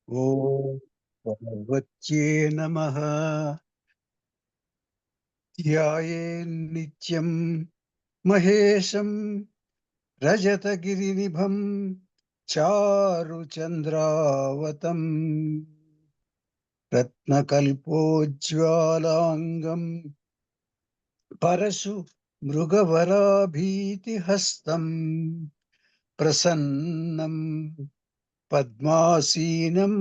ఓం భగవత్యే నమః. ధ్యాయేన్నిత్యం మహేశం రజతగిరినిభం చారుచంద్రావతం రత్నకల్పోజ్జ్వాలాంగం పరశు మృగవరాభీతిహస్తం ప్రసన్నం పద్మాసీనం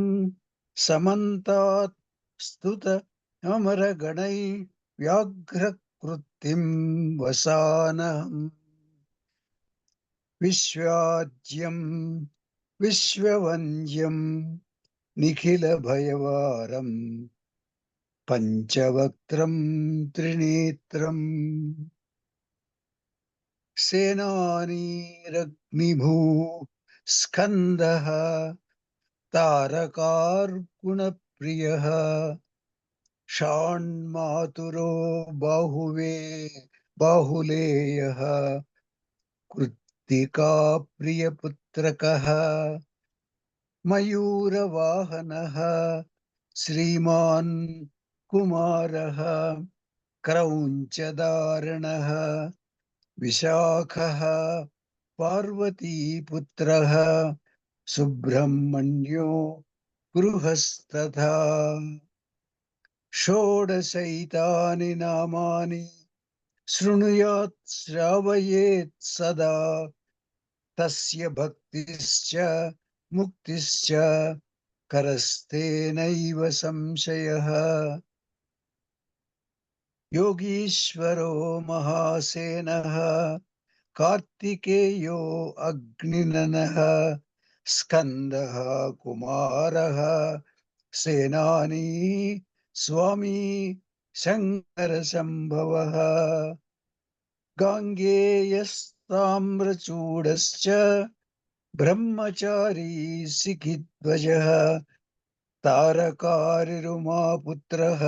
సమంతాత్ స్తుత అమరగణై వ్యాఘ్రకృత్తిం వసానహం విశ్వాజ్యం విశ్వవంద్యం నిఖిల భయవారం పంచవక్త్రం త్రినేత్రం సేనానీరగ్నిభూ స్కందః తారకార్కుణప్రియః షాణ్మాతురో బాహులేయః కృత్తికా ప్రియపుత్రకః మయూరవాహనః శ్రీమాన్ కుమారః క్రౌంచదారణః విశాఖః పార్వతీపుత్రః సుబ్రహ్మణ్యో గృహస్తథా షోడశైతాని నామాని శృణుయాత్ శ్రావయేత్ సదా తస్య భక్తిశ్చ ముక్తిశ్చ కరస్తేనైవ సంశయః యోగీశ్వరో మహాసేనః కార్తికేయో అగ్నిననః స్కందః కుమారః సేనానీ స్వామి శంకర సంభవః గాంగేయస్తామ్రచూడశ్చ బ్రహ్మచారీ సిఖిధ్వజః తారకారిరుమాపుత్రః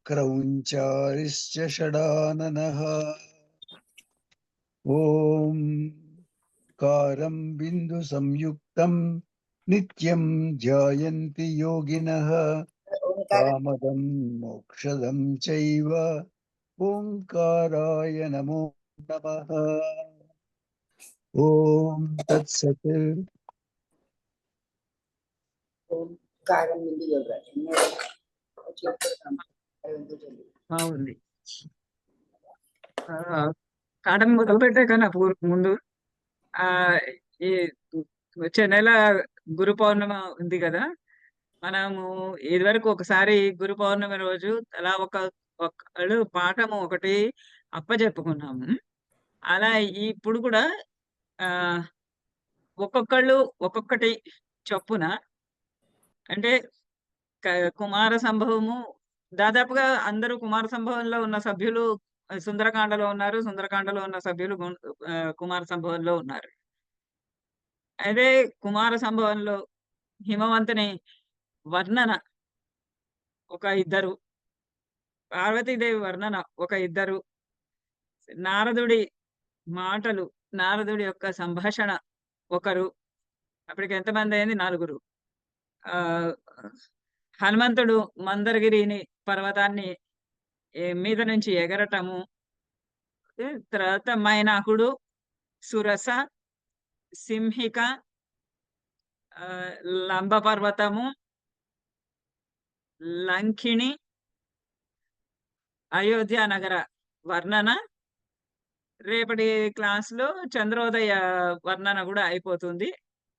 క్రౌంచారిశ్చ షడాననః ఓం కారం బిందు సంయుక్తం నిత్యం ధ్యాయంతి యోగినః కామదం మోక్షదం చైవ ఓంకారాయ నమో నమః. ఓం తత్సత్. ఓంకారం నుండి యోగా బాగుంది. కాడం మొదలు పెట్టే కన్నా ముందు ఆ ఈ వచ్చే నెల గురు పౌర్ణమ ఉంది కదా. మనము ఇదివరకు ఒకసారి గురు పౌర్ణమి రోజు అలా ఒకళ్ళు పాఠము ఒకటి అప్పచెప్పుకున్నాము. అలా ఇప్పుడు కూడా ఆ ఒక్కొక్కళ్ళు ఒక్కొక్కటి చొప్పున, అంటే కుమార సంభవము దాదాపుగా అందరూ కుమార సంభవంలో ఉన్న సభ్యులు సుందరకాండలో ఉన్నారు, సుందరకాండలో ఉన్న సభ్యులు కుమార సంభవంలో ఉన్నారు. అదే కుమార సంభవంలో హిమవంతుని వర్ణన ఒక ఇద్దరు, పార్వతీదేవి వర్ణన ఒక ఇద్దరు, నారదుడి మాటలు, నారదుడి యొక్క సంభాషణ ఒకరు, అప్పటికి ఎంతమంది అయింది? 4. ఆ హనుమంతుడు మందరగిరిని పర్వతాన్ని మీద నుంచి ఎగరటము, తర్వాత మైనాకుడు, సురస, సింహిక, లంబ పర్వతము, లంకిణి, అయోధ్య నగర వర్ణన. రేపటి క్లాసులో చంద్రోదయ వర్ణన కూడా అయిపోతుంది.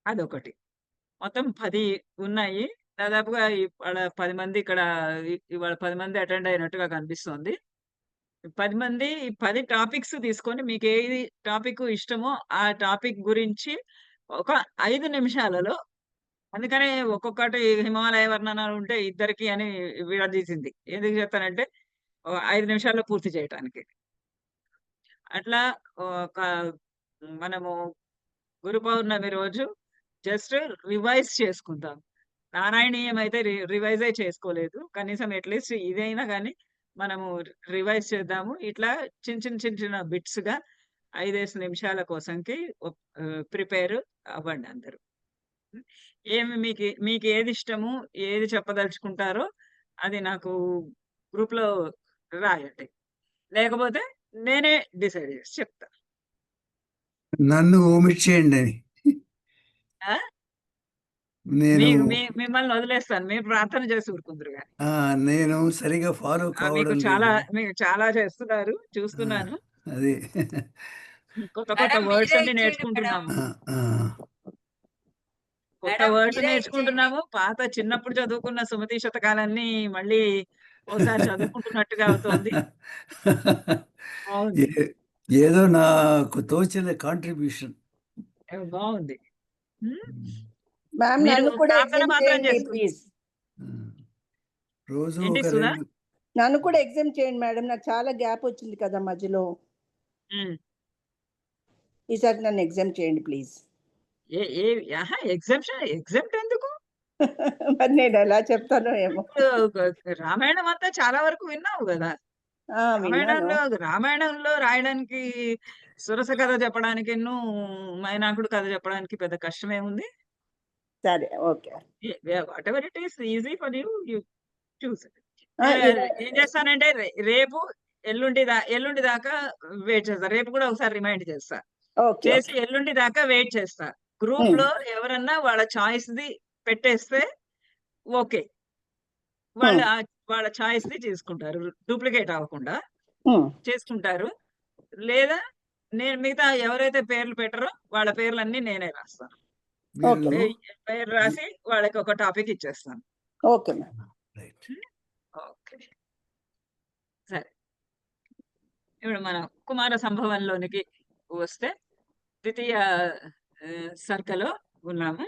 అదొకటి. మొత్తం 10 ఉన్నాయి. దాదాపుగా ఇవాళ 10 మంది ఇవాళ 10 మంది అటెండ్ అయినట్టుగా కనిపిస్తుంది. 10 మంది 10 టాపిక్స్ తీసుకొని మీకు ఏది టాపిక్ ఇష్టమో ఆ టాపిక్ గురించి ఒక 5 నిమిషాలలో, అందుకనే ఒక్కొక్కటి హిమాలయ వర్ణన ఉంటే ఇద్దరికి అని విడదీసింది. ఎందుకు చెప్తానంటే 5 నిమిషాల్లో పూర్తి చేయటానికి. అట్లా మనము గురు పౌర్ణమి రోజు జస్ట్ రివైజ్ చేసుకుందాం. నారాయణీయం అయితే రివైజే చేసుకోలేదు. కనీసం అట్లీస్ట్ ఇదైనా కానీ మనము రివైజ్ చేద్దాము. ఇట్లా చిన్న బిట్స్ గా 5 నిమిషాల కోసంకి ప్రిపేర్ అవ్వండి అందరూ. ఏమి మీకు ఏది ఇష్టము, ఏది చెప్పదలుచుకుంటారో అది నాకు గ్రూప్‌లో రాయండి. లేకపోతే నేనే డిసైడ్ చేసి చెప్తా. నన్ను ఓమిట్ చేయండి అని. ఆ! నేను మిమ్మల్ని వదిలేస్తాను. మీరు ప్రార్థన చేసి ఊరుకుందురు గాని. నేను సరిగా ఫాలో కావడం లేదు. మీకు చాలా చేస్తున్నారు. ఆ! చూస్తున్నాను. అదే. కొత్త మేడం వర్డ్స్ మీరే అన్ని ఇచ్చేయండి మేడం. నేర్చుకుంటున్నాము. ఆ! ఆ! కొత్త మేడం వర్డ్స్ మీరే ఇచ్చేయండి. నేర్చుకుంటున్నాము. పాత చిన్నప్పుడు చదువుకున్న సుమతి శతకాలన్నీ మళ్ళీ ఓసారి చదువుకుంటున్నట్టుగా అవుతోంది. బావుంది. ఏ ఏదో నాకు తోచిన కాంట్రిబ్యూషన్. బావుంది. హ్మ్. మ్యామ్ మీరు నన్ను కూడా ప్రార్థన ఎగ్జామ్ మాత్రం చేయండి చేసుకోండి. ప్లీజ్. రోజు ఏంటి ఒక సుధా? 2 నన్ను కూడా ఎగ్జామ్ చేయండి మేడం. నాకు చాలా గ్యాప్ వచ్చింది కదా మధ్యలో. హ్మ్. ఈసారి నన్ను ఎగ్జామ్ చేయండి ప్లీజ్. ఏ ఏ అహా! ఎగ్జామ్ట్ ఎందుకు? మరి నేను ఎలా చెప్తానో ఏమో. ఇప్పుడు రామాయణం అంతా చాలా వరకు విన్నావు గదా! విన్నాను. రామాయణంలో రాయడానికి సురస కథ చెప్పడానికిను, మైనాకుడు కథ చెప్పడానికి పెద్ద కష్టమేముంది? సరే okay. Whatever it is easy for you, you choose. ఇలా ఏం చేస్తానంటే రేపు, ఎల్లుండి దాకా వెయిట్ చేస్తా. రేపు కూడా ఒకసారి రిమైండ్ చేస్తా. ఓకే. చేసి ఓకే. ఎల్లుండి దాకా వెయిట్ చేస్తా. హ్మ్. గ్రూప్‌లో ఎవరన్నా వాళ్ళ చాయిస్‌ది పెట్టేస్తే ఓకే. హ్మ్. వాళ్ళ చాయిస్‌ది చేసుకుంటారు. డూప్లికేట్ అవ్వకుండా హ్మ్. చేసుకుంటారు. లేదా నేను మిగతా ఎవరైతే పేర్లు పెట్టరో వాళ్ళ పేర్లన్నీ నేనే రాస్తాను. ఓకే. మీరు పేరు రాసి వాళ్ళకి ఒక టాపిక్ ఇచ్చేస్తాను. Okay ma'am. రైట్. హ్మ్. ఓకే. సరే. ఇప్పుడు మనం కుమార సంభవంలోనికి వస్తే ద్వితీయ సర్గలో ఉన్నాము.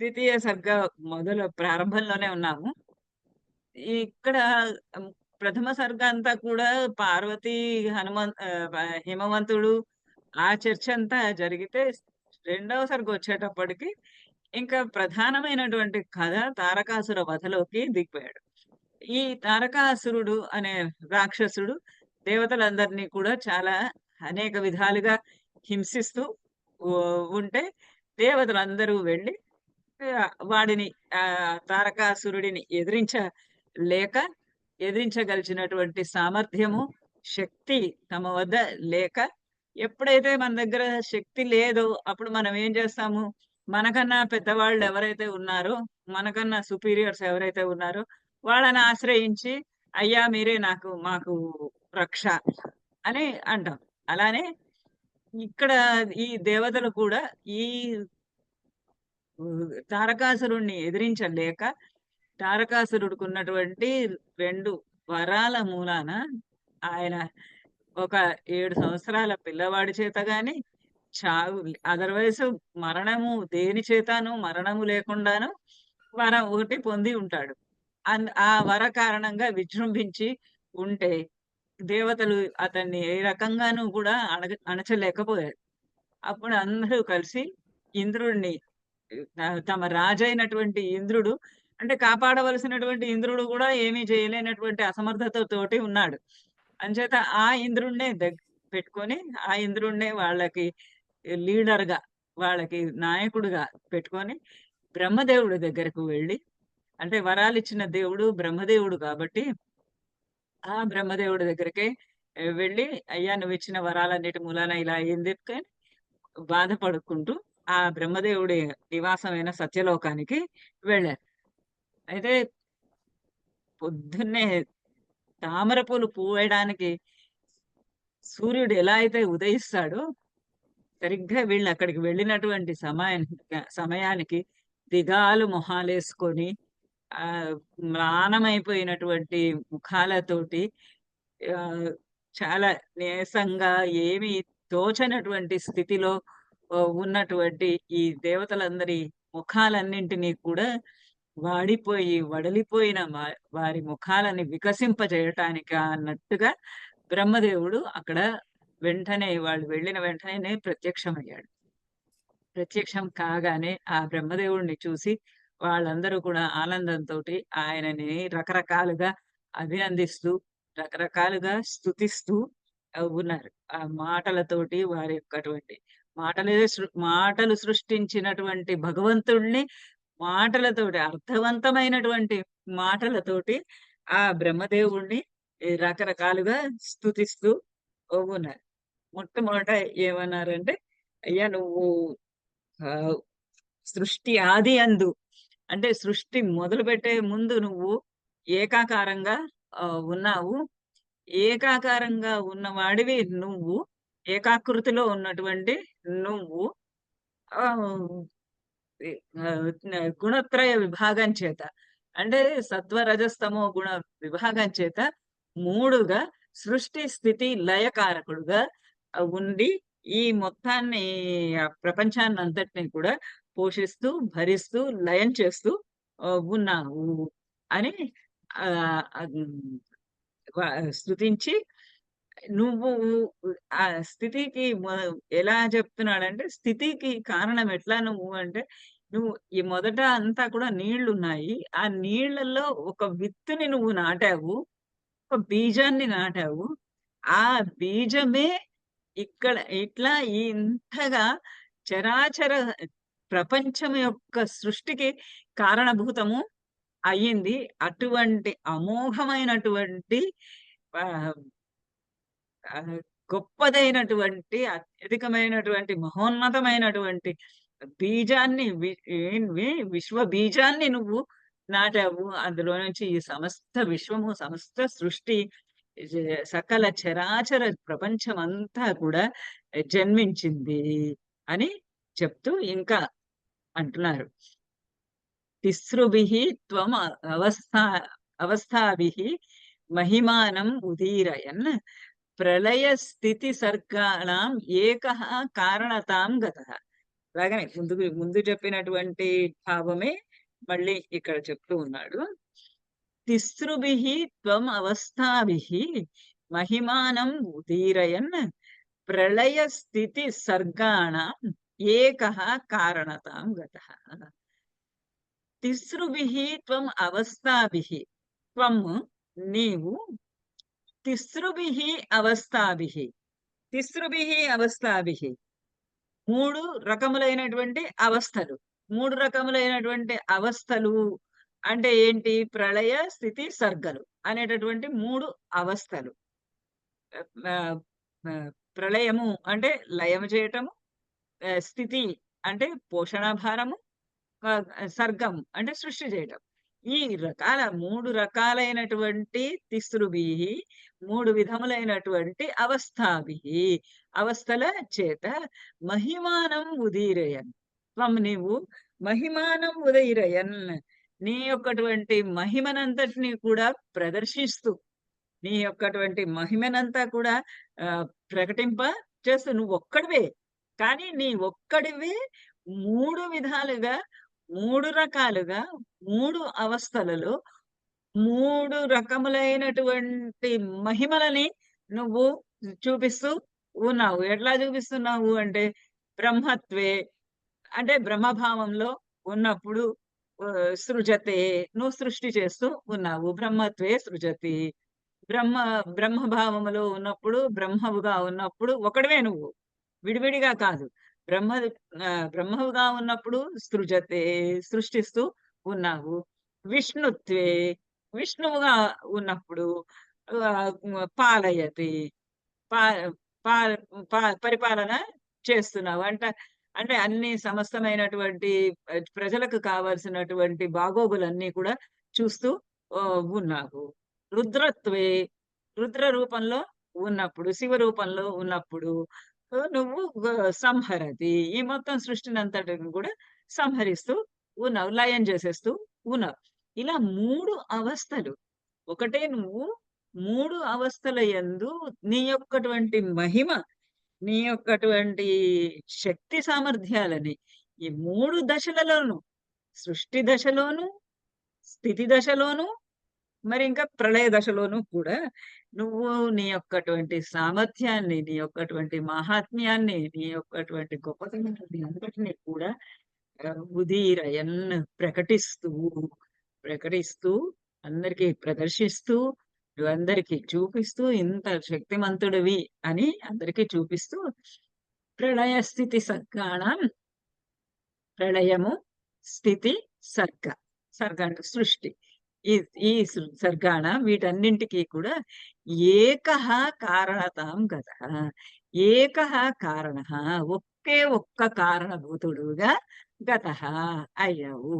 ద్వితీయ సర్గ ప్రారంభంలోనే ఉన్నాము. ఇక్కడ హ్మ్, ప్రథమ సర్గ అంతా కూడా పార్వతీ, హిమవంతుడు ఆ చర్చ అంతా జరిగితే రెండవ సర్గ వచ్చేటప్పటికి ఇంకా ప్రధానమైనటువంటి కథ తారకాసుర వధలోకి దిగిపోయాడు. ఈ తారకాసురుడు అనే రాక్షసుడు దేవతలందరినీ కూడా చాలా అనేక విధాలుగా హింసిస్తూ ఉంటే దేవతలందరూ వెళ్లి వాడిని తారకాసురుడిని లేక ఎదిరించగలిగినటువంటి సామర్థ్యము, శక్తి తమ వద్ద లేక ఎప్పుడైతే మన దగ్గర శక్తి లేదో అప్పుడు మనం ఏం చేస్తాము? మనకన్నా పెద్దవాళ్ళు ఎవరైతే ఉన్నారో, మనకన్నా సుపీరియర్స్ ఎవరైతే ఉన్నారో వాళ్ళని ఆశ్రయించి, "అయ్యా! మీరే మాకు రక్ష" అని అంటాం. అలానే ఇక్కడ ఈ దేవతలు కూడా ఈ తారకాసురుడిని ఎదిరించలేక తారకాసురుడికున్నటువంటి 2 వరాల మూలాన ఆయన ఒక 7 సంవత్సరాల పిల్లవాడి చేత గాని, చావు అదర్‌వైస్ దేని చేతను మరణము లేకుండాను వరం ఒకటి పొంది ఉంటాడు. ఆ వర కారణంగా విజృంభించి ఉంటే, దేవతలు అతన్ని ఏ రకంగాను కూడా అణచలేకపోయారు. అప్పుడు అందరూ కలిసి ఇంద్రుడిని తమ రాజైనటువంటి ఇంద్రుడు అంటే కాపాడవలసినటువంటి ఇంద్రుడు కూడా ఏమీ చేయలేనటువంటి అసమర్థతతోటి ఉన్నాడు. అంచేత ఆ ఇంద్రుడినే పెట్టుకొని, ఆ ఇంద్రుడినే వాళ్ళకి లీడర్‌గా, వాళ్ళకి నాయకుడిగా పెట్టుకొని, బ్రహ్మదేవుడి దగ్గరకు వెళ్లి అంటే వరాలిచ్చిన దేవుడు బ్రహ్మదేవుడు కాబట్టి, ఆ బ్రహ్మదేవుడి దగ్గరికే వెళ్లి, "అయ్యా! నువ్విచ్చిన వరాలన్నిటి మూలాన ఇలా అయింది" బాధపడుకుంటూ ఆ బ్రహ్మదేవుడి నివాసమైన సత్యలోకానికి వెళ్లారు. అయితే పొద్దున్నే తామర పూలు పూయడానికి సూర్యుడు ఎలా అయితే ఉదయిస్తాడో, సరిగ్గా వీళ్ళక్కడికి వెళ్ళినటువంటి సమయానికి దిగాలు మొహాలేసుకొని మ్లానమైపోయినటువంటి ముఖాలతోటి ఆహ్, చాలా నీరసంగా ఏమీ తోచనటువంటి స్థితిలో ఉన్నటువంటి ఈ దేవతలందరి ముఖాలన్నింటినీ కూడా వాడిపోయి, వడలిపోయిన వారి ముఖాలని వికసింపజేయటానికా అన్నట్టుగా బ్రహ్మదేవుడు అక్కడ వాళ్ళు వెళ్ళిన వెంటనే ప్రత్యక్షమయ్యాడు. ప్రత్యక్షం కాగానే ఆ బ్రహ్మదేవుడిని చూసి వాళ్ళందరూ కూడా ఆనందంతోటి ఆయనని రకరకాలుగా అభినందిస్తూ, రకరకాలుగా స్తుతిస్తూ ఉన్నారు. ఆ మాటలతోటి వారి యొక్క అటువంటి మాటలు సృష్టించినటువంటి భగవంతుణ్ణి మాటలతోటి, అర్థవంతమైనటువంటి మాటలతోటి ఆ బ్రహ్మదేవుణ్ణి రకరకాలుగా స్తుతిస్తూ ఉన్నారు. మొట్టమొదట ఏమన్నారంటే, అయ్యా నువ్వు ఆ, సృష్టి ఆది అందు, అంటే సృష్టి మొదలు పెట్టే ముందు నువ్వు ఏకాకారంగా ఉన్నావు. ఏకాకారంగా ఉన్నవాడివి నువ్వు, ఏకాకృతిలో ఉన్నటువంటి నువ్వు ఆ గుణత్రయ విభాగం చేత, అంటే సత్వ రజస్తమో గుణ విభాగం చేత మూడుగా సృష్టి స్థితి లయకారకుడుగా ఉండి ఈ మొత్తాన్ని ప్రపంచాన్ని అంతటిని కూడా పోషిస్తూ భరిస్తూ లయం చేస్తూ ఉన్నావు అని ఆ స్తుతించి, నువ్వు ఆ స్థితికి ఎలా చెప్తున్నాడంటే, స్థితికి కారణం ఎట్లా నువ్వు అంటే, నువ్వు ఈ మొదట అంతా కూడా నీళ్లున్నాయి. ఆ నీళ్లలో ఒక విత్తుని నువ్వు నాటావు, ఒక బీజాన్ని నాటావు. ఆ బీజమే ఇక్కడ ఇట్లా ఇంతగా చరాచర ప్రపంచం యొక్క సృష్టికి కారణభూతము అయ్యింది. అటువంటి అమోఘమైనటువంటి ఆ ఆ, గొప్పదైనటువంటి అత్యధికమైనటువంటి మహోన్నతమైనటువంటి బీజాన్ని విశ్వ బీజాన్ని నువ్వు నాటావు. అందులో నుంచి ఈ సమస్త విశ్వము, సమస్త సృష్టి, సకల చరాచర ప్రపంచం అంతా కూడా జన్మించింది అని చెప్తూ ఇంకా అంటున్నారు. తిస్రుభిః త్వం అవస్థాభిః మహిమానం ఉదీరయన్ ప్రళయ స్థితి సర్గాణం ఏకః కారణతాం గతః. అలాగనే ముందు చెప్పినటువంటి భావమే మళ్ళీ ఇక్కడ చెప్తూ ఉన్నాడు. తిస్రుభిః త్వం అవస్థాభిః మహిమానం ఉదీరయన్ ప్రళయ స్థితి సర్గాణం ఏకః కారణతాం గతః. తిస్రుభిః త్వం అవస్థాభిః, త్వం నీవు, తిస్రుభిః అవస్థాభిః, తిస్రుభిః అవస్థాభిః మూడు రకములైనటువంటి అవస్థలు. మూడు రకములైనటువంటి అవస్థలు అంటే ఏంటి? ప్రళయ స్థితి సర్గలు అనేటటువంటి మూడు అవస్థలు. ప్రళయము అంటే లయము చేయటము, స్థితి అంటే పోషణ భారము, సర్గం అంటే సృష్టి చేయటం. ఈ మూడు రకాలైనటువంటి తిస్రుభిః, మూడు విధములైనటువంటి అవస్థాభిః, అవస్థల చేత మహిమానం ఉదీరయన్, త్వం నీవు మహిమానం ఉదీరయన్, నీ యొక్కటువంటి మహిమనంతటిని కూడా ప్రదర్శిస్తూ, నీ యొక్కటువంటి మహిమనంతా కూడా ప్రకటింప చేస్తూ, నువ్వు ఒక్కడివే, కానీ నీ ఒక్కడివే మూడు విధాలుగా, మూడు రకాలుగా, మూడు అవస్థలలో మూడు రకములైనటువంటి మహిమలని నువ్వు చూపిస్తూ ఉన్నావు. ఎట్లా చూపిస్తున్నావు అంటే, బ్రహ్మత్వే అంటే బ్రహ్మభావంలో ఉన్నప్పుడు సృజతే, నువ్వు సృష్టి చేస్తూ ఉన్నావు. బ్రహ్మత్వే సృజతి, బ్రహ్మభావములో ఉన్నప్పుడు, బ్రహ్మవుగా ఉన్నప్పుడు ఒకడివే నువ్వు, విడివిడిగా కాదు. బ్రహ్మవుగా ఉన్నప్పుడు సృజతే, సృష్టిస్తూ ఉన్నావు. విష్ణుత్వే, విష్ణువుగా ఉన్నప్పుడు పాలయతి, పరిపాలన చేస్తున్నావు. అంటే అన్ని సమస్తమైనటువంటి ప్రజలకు కావలసినటువంటి బాగోగులన్నీ కూడా చూస్తూ ఉన్నావు. రుద్రత్వే, రుద్ర రూపంలో ఉన్నప్పుడు, శివ రూపంలో ఉన్నప్పుడు నువ్వు సంహరతి, ఈ మొత్తం సృష్టిని అంతటిని కూడా సంహరిస్తూ ఉన్నావు, లయం చేసేస్తూ ఉన్నావు. ఇలా మూడు అవస్థలు. ఒకటే నువ్వు మూడు అవస్థల యందు నీ యొక్కటువంటి మహిమ, నీ యొక్కటువంటి శక్తి సామర్థ్యాలని ఈ మూడు దశలలోను, సృష్టి దశలోను, స్థితి దశలోను, మరి ఇంకా ప్రళయ దశలోను కూడా నువ్వు నీ యొక్కటువంటి సామర్థ్యాన్ని, నీ యొక్కటువంటి మహాత్మ్యాన్ని, నీ యొక్కటువంటి గొప్పతనాన్ని అంతటినీ కూడా ఉదీరయన్ ప్రకటిస్తూ అందరికీ ప్రదర్శిస్తూ, అందరికీ చూపిస్తూ, ఇంత శక్తిమంతుడివి అని అందరికీ చూపిస్తూ, ప్రళయ స్థితి సర్గాణం, ప్రళయము, స్థితి, సర్గ. సర్గ అంటే సృష్టి. ఈ ఈ సర్గాణ వీటన్నింటికి కూడా ఏకః కారణతాం గతః. ఏకః కారణః, ఒకే ఒక్క కారణభూతుడుగా గతః అయ్యావు.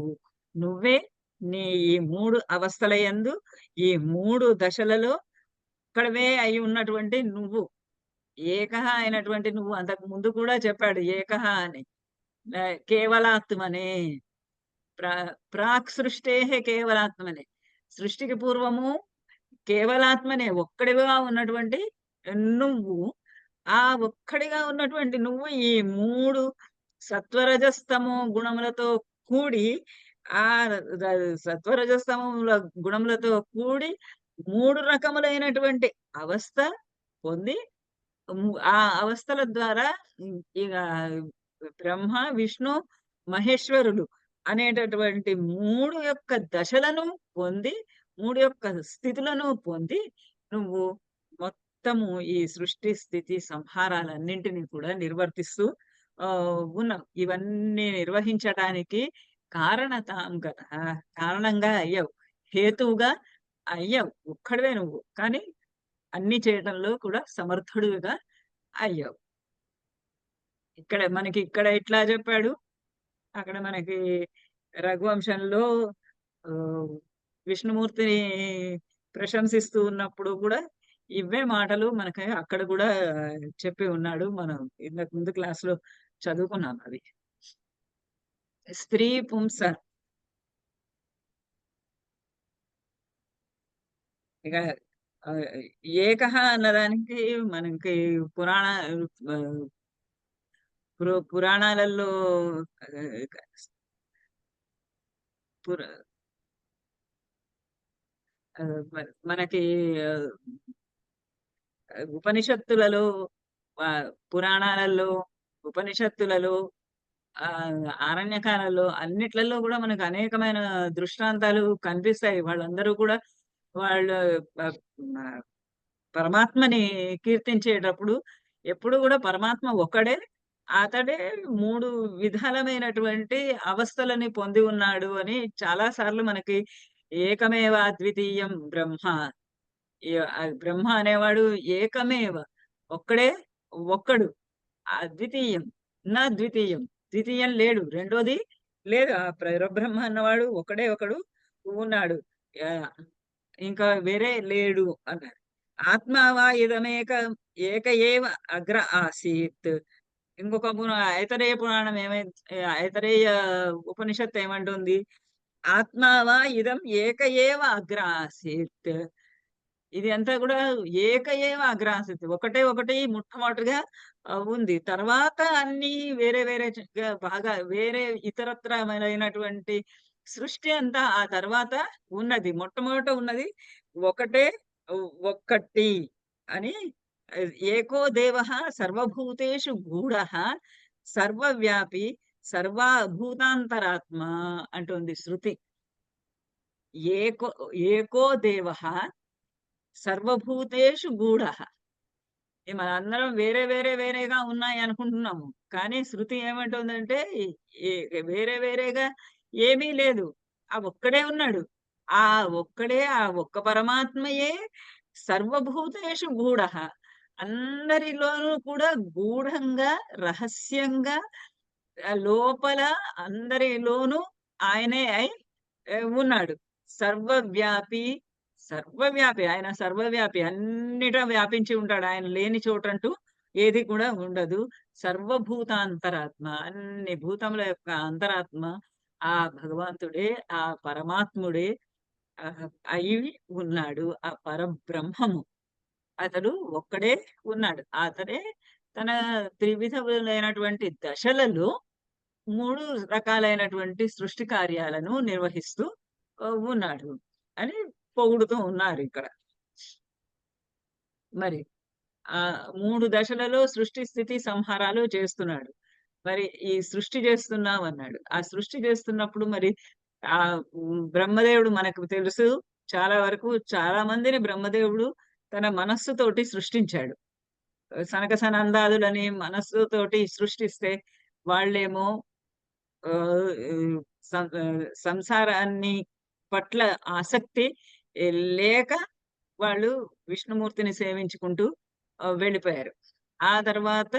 నువ్వే నీ ఈ 3 అవస్థల యందు, ఈ 3 దశలలో ఒక్కడవే అయి ఉన్నటువంటి నువ్వు, ఏకః అయినటువంటి నువ్వు. అంతకు ముందు కూడా చెప్పాడు ఏకః అని. కేవలాత్మనే, ప్రాక్ సృష్టే కేవలాత్మనే. సృష్టికి పూర్వము కేవలాత్మనే, ఒక్కడిగా ఉన్నటువంటి నువ్వు, ఆ ఒక్కడిగా ఉన్నటువంటి నువ్వు ఈ 3 సత్వరజస్తమో గుణములతో కూడి, ఆ సత్వరజస్తముల గుణములతో కూడి 3 రకములైనటువంటి అవస్థ పొంది, ఆ అవస్థల ద్వారా ఇక బ్రహ్మ, విష్ణు, మహేశ్వరులు అనేటటువంటి 3 యొక్క దశలను పొంది, 3 యొక్క స్థితులను పొంది, నువ్వు మొత్తము ఈ సృష్టి స్థితి సంహారాలన్నింటినీ కూడా నిర్వర్తిస్తూ ఉన్నావు. ఇవన్నీ నిర్వహించడానికి కారణతాం గతః, కారణంగా అయ్యావు, హేతువుగా అయ్యావు. ఒక్కడివే నువ్వు, కానీ అన్ని చేయటంలో కూడా సమర్థుడుగా అయ్యావు. ఇక్కడ ఇట్లా చెప్పాడు, అక్కడ మనకి రఘువంశంలో విష్ణుమూర్తిని ప్రశంసిస్తూ ఉన్నప్పుడు కూడా ఇవే మాటలు మనకి అక్కడ కూడా చెప్పి ఉన్నాడు. మనం ఇంతకు ముందు క్లాస్ లో చదువుకున్నాం అవి. స్త్రీ పుంస, ఇక ఏకః అన్నదానికి మనకి పురాణాలలో మనకి ఉపనిషత్తులలో, పురాణాలలో, ఉపనిషత్తులలో, ఆరణ్యకాలలో అన్నిట్లలో కూడా మనకు అనేకమైన దృష్టాంతాలు కనిపిస్తాయి. వాళ్ళందరూ కూడా వాళ్ళు పరమాత్మని కీర్తించేటప్పుడు ఎప్పుడు కూడా పరమాత్మ ఒక్కడే, అతడే 3 విధాలమైనటువంటి అవస్థలని పొంది ఉన్నాడు అని చాలా సార్లు మనకి ఏకమేవ అద్వితీయం బ్రహ్మ, బ్రహ్మ అనేవాడు ఏకమేవ, ఒక్కడే, ఒక్కడు, అద్వితీయం, నా ద్వితీయం, ద్వితీయం లేడు, రెండోది లేదు. ఆ పరబ్రహ్మ అన్నవాడు ఒకడే ఒకడు ఉన్నాడు, ఇంకా వేరే లేడు అన్నారు. ఆత్మావా ఇదమేక ఏక ఏవ అగ్ర ఆసీత్. ఇంకొక ఐతరేయ పురాణం ఐతరేయ ఉపనిషత్తు ఏమంటుంది? ఆత్మావా ఇదం ఏక ఏవ అగ్ర ఆసీత్. ఇది అంతా కూడా ఏక ఏవ అగ్ర ఆసీత్, ఒకటి మొట్టమొదటిగా ఉంది. తర్వాత అన్ని వేరే వేరే బాగా వేరే ఇతరత్రమైనటువంటి సృష్టి అంతా ఆ తర్వాత ఉన్నది. మొట్టమొదట ఉన్నది ఒకటే, ఒక్కటి అని. ఏకో దేవః సర్వభూతేషు గూఢః సర్వవ్యాపి సర్వభూతాంతరాత్మ అంటుంది శృతి. ఏకో దేవః సర్వభూతేషు గూఢః. మనందరం వేరే వేరే వేరేగా ఉన్నాయి అనుకుంటున్నాము, కానీ శృతి ఏమంటుందంటే వేరే వేరేగా ఏమీ లేదు, ఆ ఒక్కడే ఉన్నాడు. ఆ ఒక్కడే, ఆ ఒక్క పరమాత్మయే సర్వభూతేషు గూఢః, అందరిలోనూ కూడా గూఢంగా, రహస్యంగా, లోపల అందరిలోనూ ఆయనే అయి ఉన్నాడు. సర్వవ్యాపి, సర్వవ్యాపి, ఆయన సర్వవ్యాపి, అన్నిటా వ్యాపించి ఉంటాడు. ఆయన లేని చోటంటూ ఏది కూడా ఉండదు. సర్వభూతాంతరాత్మ, అన్ని భూతముల యొక్క అంతరాత్మ ఆ భగవంతుడే, ఆ పరమాత్ముడే అయి ఉన్నాడు. ఆ పరబ్రహ్మము అతడు ఒక్కడే ఉన్నాడు. అతడే తన త్రివిధములైనటువంటి దశలలో 3 రకాలైనటువంటి సృష్టి కార్యాలను నిర్వహిస్తూ ఉన్నాడు అని పొగుడుతూ ఉన్నారు ఇక్కడ. మరి ఆ 3 దశలలో సృష్టి స్థితి సంహారాలు చేస్తున్నాడు. మరి ఈ సృష్టి చేస్తున్నాం అన్నాడు. ఆ సృష్టి చేస్తున్నప్పుడు మరి ఆ బ్రహ్మదేవుడు మనకు తెలుసు, చాలా వరకు చాలా మందిని బ్రహ్మదేవుడు తన మనస్సుతోటి సృష్టించాడు. సనక సనందాదులని మనస్సుతోటి సృష్టిస్తే వాళ్ళేమో సంసారాన్ని పట్ల ఆసక్తి లేక వాళ్ళు విష్ణుమూర్తిని సేవించుకుంటూ వెళ్ళిపోయారు. ఆ తర్వాత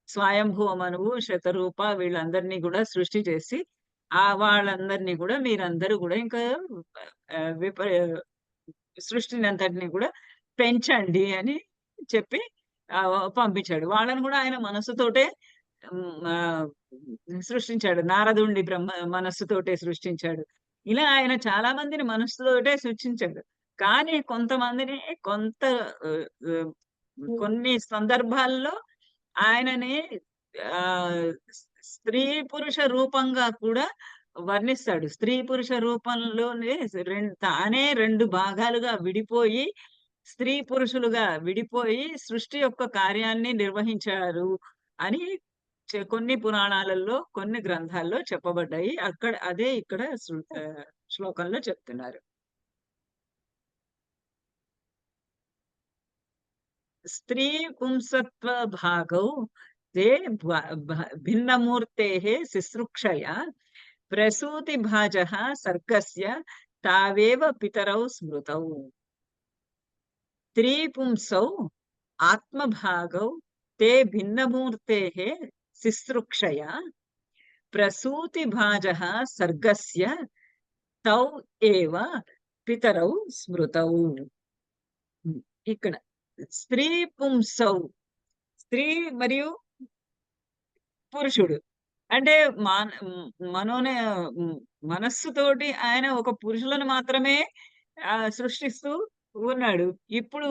స్వయంభువ మనువు, శతరూప వీళ్ళందరినీ కూడా సృష్టి చేసి వాళ్ళందరినీ కూడా మీరందరూ కూడా ఇంకా విప సృష్టిని అంతటిని కూడా పెంచండి అని చెప్పి పంపించాడు. వాళ్ళని కూడా ఆయన మనస్సుతోటే సృష్టించాడు. నారదుండి మనస్సుతోటే సృష్టించాడు. ఇలా ఆయన చాలా మందిని మనస్సుతోటే సృష్టించాడు. కానీ కొంతమందిని కొన్ని సందర్భాల్లో ఆయనని స్త్రీ పురుష రూపంగా కూడా వర్ణిస్తాడు. స్త్రీ పురుష రూపంలోనే తానే 2 భాగాలుగా విడిపోయి, స్త్రీ పురుషులుగా విడిపోయి సృష్టి యొక్క కార్యాన్ని నిర్వహించారు అని కొన్ని పురాణాలలో, కొన్ని గ్రంథాల్లో చెప్పబడ్డాయి. అదే ఇక్కడ శ్లోకంలో చెప్తున్నారు. స్త్రీ పుంసత్వ భాగౌ తే భిన్నమూర్తేః శుశ్రూషయా ప్రసూతి భాజః సర్గస్య తావేవ పితరౌ స్మృతౌ. స్త్రీ పుంసౌ ఆత్మభాగౌ తే భిన్నమూర్తేః శుశ్రూషయా ప్రసూతి భాజః సర్గస్య తౌ ఏవ పితరౌ స్మృతౌ. ఇక్కడ స్త్రీ పుంసౌ, స్త్రీ మరియు పురుషుడు అంటే మనస్సుతోటి ఆయన ఒక పురుషులను మాత్రమే సృష్టిస్తూ ఉన్నాడు. ఇప్పుడు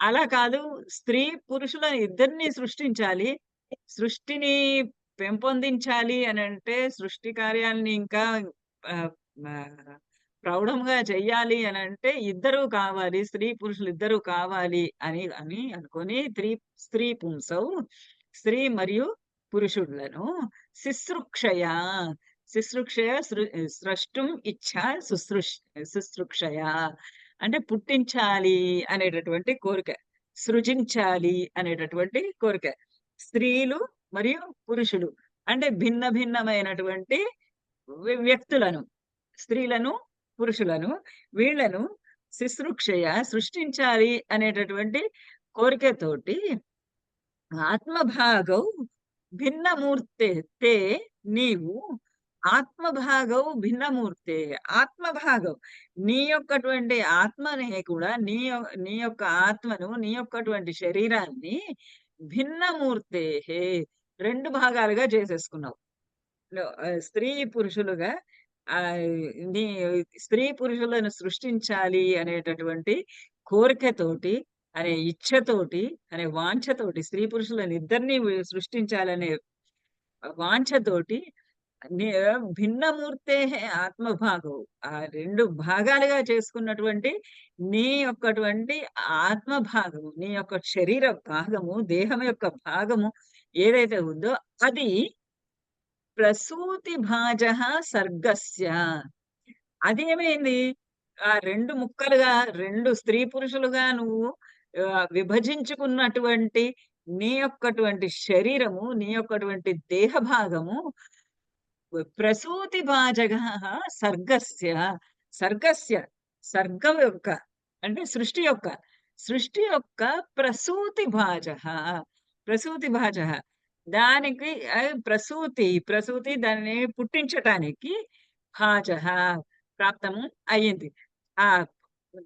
అలా కాదు, స్త్రీ పురుషులను ఇద్దరిని సృష్టించాలి. సృష్టిని పెంపొందించాలి అని అంటే సృష్టి కార్యాన్ని ఇంకా ప్రౌఢంగా చెయ్యాలి అని అంటే ఇద్దరు కావాలి, స్త్రీ పురుషులు ఇద్దరు కావాలి అని అనుకొని స్త్రీ పుంసౌ, స్త్రీ మరియు పురుషులను శుశ్రూషయ స్రష్టం ఇచ్చా శుశ్రూషయ అంటే పుట్టించాలి అనేటటువంటి కోరిక, సృజించాలి అనేటటువంటి కోరిక. స్త్రీలు మరియు పురుషులు అంటే భిన్న భిన్నమైనటువంటి వ్యక్తులను, స్త్రీలను పురుషులను వీళ్లను శుశ్రూషయ సృష్టించాలి అనేటటువంటి కోరికతోటి ఆత్మభాగౌ భిన్నమూర్తే తే నీవు ఆత్మభాగౌ భిన్నమూర్తే ఆత్మభాగం నీ యొక్కటువంటి ఆత్మని కూడా నీ యొక్క ఆత్మను, నీ యొక్కటువంటి శరీరాన్ని భిన్నమూర్తే 2 భాగాలుగా చేసేసుకున్నావు. స్త్రీ పురుషులుగా నీ స్త్రీ పురుషులను సృష్టించాలి అనేటటువంటి కోరికతోటి, అనే ఇచ్ఛతోటి, అనే వాంఛతోటి, స్త్రీ పురుషులను ఇద్దరిని సృష్టించాలనే వాంఛతోటి భిన్నమూర్తే ఆత్మభాగం 2 భాగాలుగా చేసుకున్నటువంటి నీ యొక్కటువంటి ఆత్మభాగము, నీ యొక్క శరీర భాగము, దేహం యొక్క భాగము ఏదైతే ఉందో అది ప్రసూతి భాజ సర్గస్య. అదేమైంది? 2 ముక్కలుగా 2 స్త్రీ పురుషులుగా నువ్వు విభజించుకున్నటువంటి నీ యొక్కటువంటి శరీరము, నీ యొక్కటువంటి దేహ భాగము ప్రసూతి భాజగ సర్గస్య, సర్గం యొక్క అంటే సృష్టి యొక్క ప్రసూతి భాజ దానికి ప్రసూతి దానిని పుట్టించటానికి భాజ ప్రాప్తము అయ్యింది.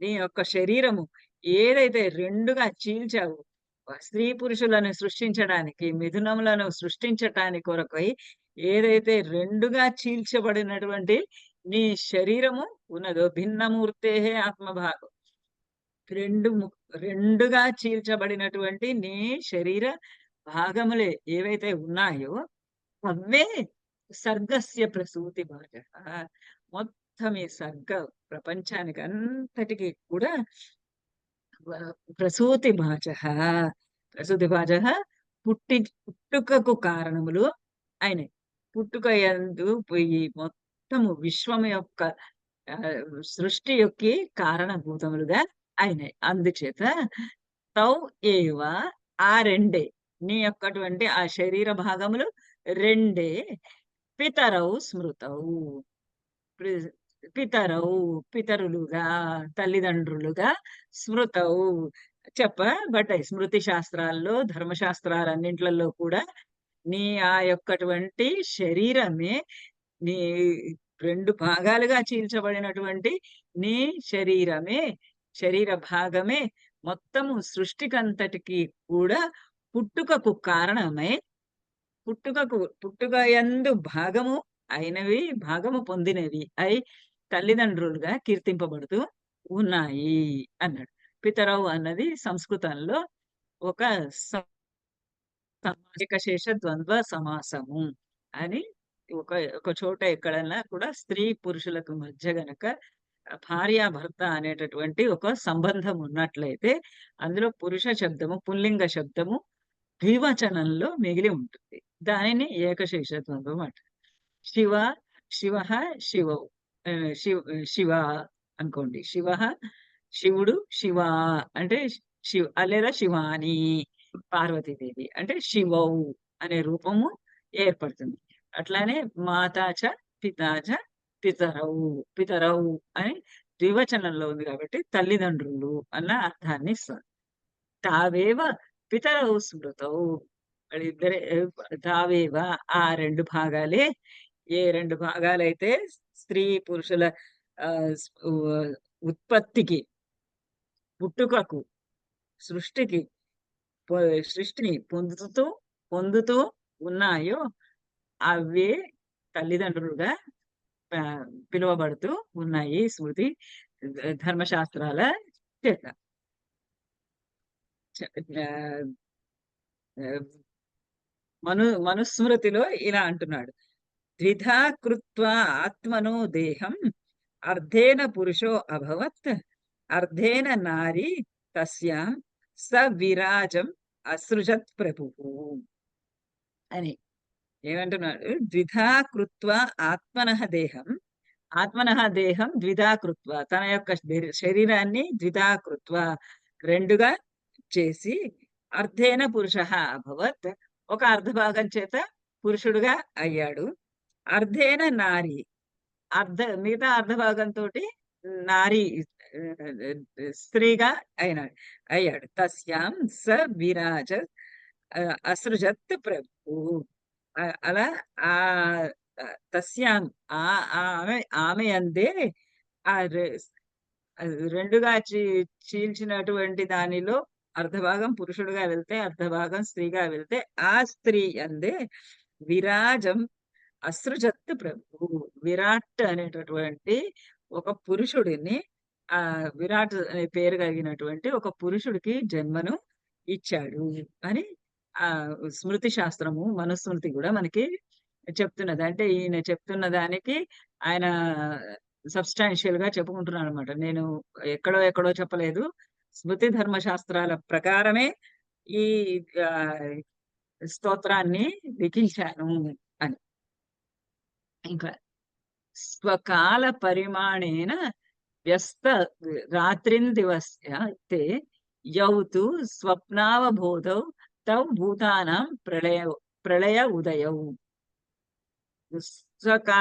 నీ యొక్క శరీరము ఏదైతే 2గా చీల్చావు, స్త్రీ పురుషులను సృష్టించడానికి, మిథునములను సృష్టించటానికి కొరకై ఏదైతే 2గా చీల్చబడినటువంటి నీ శరీరము ఉన్నదో భిన్నమూర్తే ఆత్మభాగం, 2గా చీల్చబడినటువంటి నీ శరీర భాగములే ఏవైతే ఉన్నాయో అవే సర్గస్య ప్రసూతి భాజ. మొత్తం ఈ సర్గ ప్రపంచానికి అంతటికి కూడా ప్రసూతి భాజ పుట్టుకకు కారణములు అయినాయి. పుట్టుక యందు పోయి మొత్తము విశ్వం యొక్క సృష్టి యొక్క కారణభూతములుగా అయినాయి. అందుచేత తౌ ఏవ ఆ రెండే నీ యొక్కటువంటి ఆ శరీర భాగములు రెండే పితరౌ స్మృతౌ ప్రి- పితరౌ పితరులుగా తల్లిదండ్రులుగా స్మృతౌ చెప్పబడ్డాయి. స్మృతి శాస్త్రాల్లో ధర్మశాస్త్రాలన్నింటిలో కూడా నీ ఆ యొక్కటువంటి శరీరమే నీ రెండు భాగాలుగా చీల్చబడినటువంటి నీ శరీరమే శరీర భాగమే మొత్తము సృష్టికంతటికి కూడా పుట్టుకకు కారణమై పుట్టుక యందు భాగము అయినవి భాగము పొందినవి అయి తల్లిదండ్రులుగా కీర్తింపబడుతూ ఉన్నాయి అన్నాడు. పితరవు అన్నది సంస్కృతంలో ఒక ఏకశేష ద్వంద్వ సమాసము అని ఒక ఒక చోట ఎక్కడన్నా కూడా స్త్రీ పురుషులకు మధ్య గనక భార్యాభర్త అనేటటువంటి ఒక సంబంధం ఉన్నట్లయితే అందులో పురుష శబ్దము పుల్లింగ శబ్దము ద్వివచనంలో మిగిలి ఉంటుంది. దానిని ఏకశేష ద్వంద్వం అంటారు. శివ శివ శివవు శివ అనుకోండి. శివుడు శివ అంటే లేదా శివాని పార్వతీదేవి అంటే శివవు అనే రూపము ఏర్పడుతుంది. అట్లానే మాతాచ పితాచ పితరవు అని ద్వివచనంలో ఉంది కాబట్టి తల్లిదండ్రులు అన్న అర్థాన్ని ఇస్తుంది. తావేవ పితరవు స్మృతవు వాళ్ళిద్దరే తావేవ ఆ రెండు భాగాలే ఏ రెండు భాగాలైతే స్త్రీ పురుషుల ఉత్పత్తికి పుట్టుకకు సృష్టిని పొందుతూ ఉన్నాయో అవే తల్లిదండ్రులుగా పిలువబడుతూ ఉన్నాయి స్మృతి ధర్మశాస్త్రాల చేత. మనుస్మృతిలో ఇలా అంటున్నాడు. ద్విధా కృత్వా ఆత్మనో దేహం అర్ధేన పురుషో అభవత్ అర్ధేన నారీ తస్యాం స విరాజం అసృజత్ ప్రభువు అని ఏమంటున్నాడు. ద్విధా కృత్వా ఆత్మనః దేహం ద్విధా కృత్వా తన యొక్క శరీరాన్ని ద్విధా కృత్వా రెండుగా చేసి అర్ధేన పురుష అభవత్ ఒక అర్ధభాగం చేత పురుషుడుగా అయ్యాడు. అర్ధేన నారీ మిగతా అర్ధభాగంతో నారీ స్త్రీగా అయ్యాడు. తస్యాం స విరాజ అసృజత్ ప్రభు అలా ఆ తస్యాం ఆమె అందే ఆ రెండుగా చీల్చినటువంటి దానిలో అర్ధభాగం పురుషుడుగా వెళ్తే అర్ధభాగం స్త్రీగా వెళ్తే ఆ స్త్రీ అందే విరాజం అసృజత్ ప్రభు విరాట్ అనేటటువంటి ఒక పురుషుడిని విరాట్ అనే పేరు కలిగినటువంటి ఒక పురుషుడికి జన్మను ఇచ్చాడు అని స్మృతి శాస్త్రము మనుస్మృతి కూడా మనకి చెప్తున్నది. అంటే ఈయన చెప్తున్న దానికి ఆయన సబ్స్టాన్షియల్ గా చెప్పుకుంటున్నాను అనమాట. నేను ఎక్కడో చెప్పలేదు. స్మృతి ధర్మశాస్త్రాల ప్రకారమే ఈ స్తోత్రాన్ని లిఖించాను అని. ఇంకా స్వకాల పరిమాణేన వ్యస్త రాత్రిందివస్య తే యౌతు స్వప్నావబోధౌ తౌ భూతానాం ప్రళయ ఉదయౌ.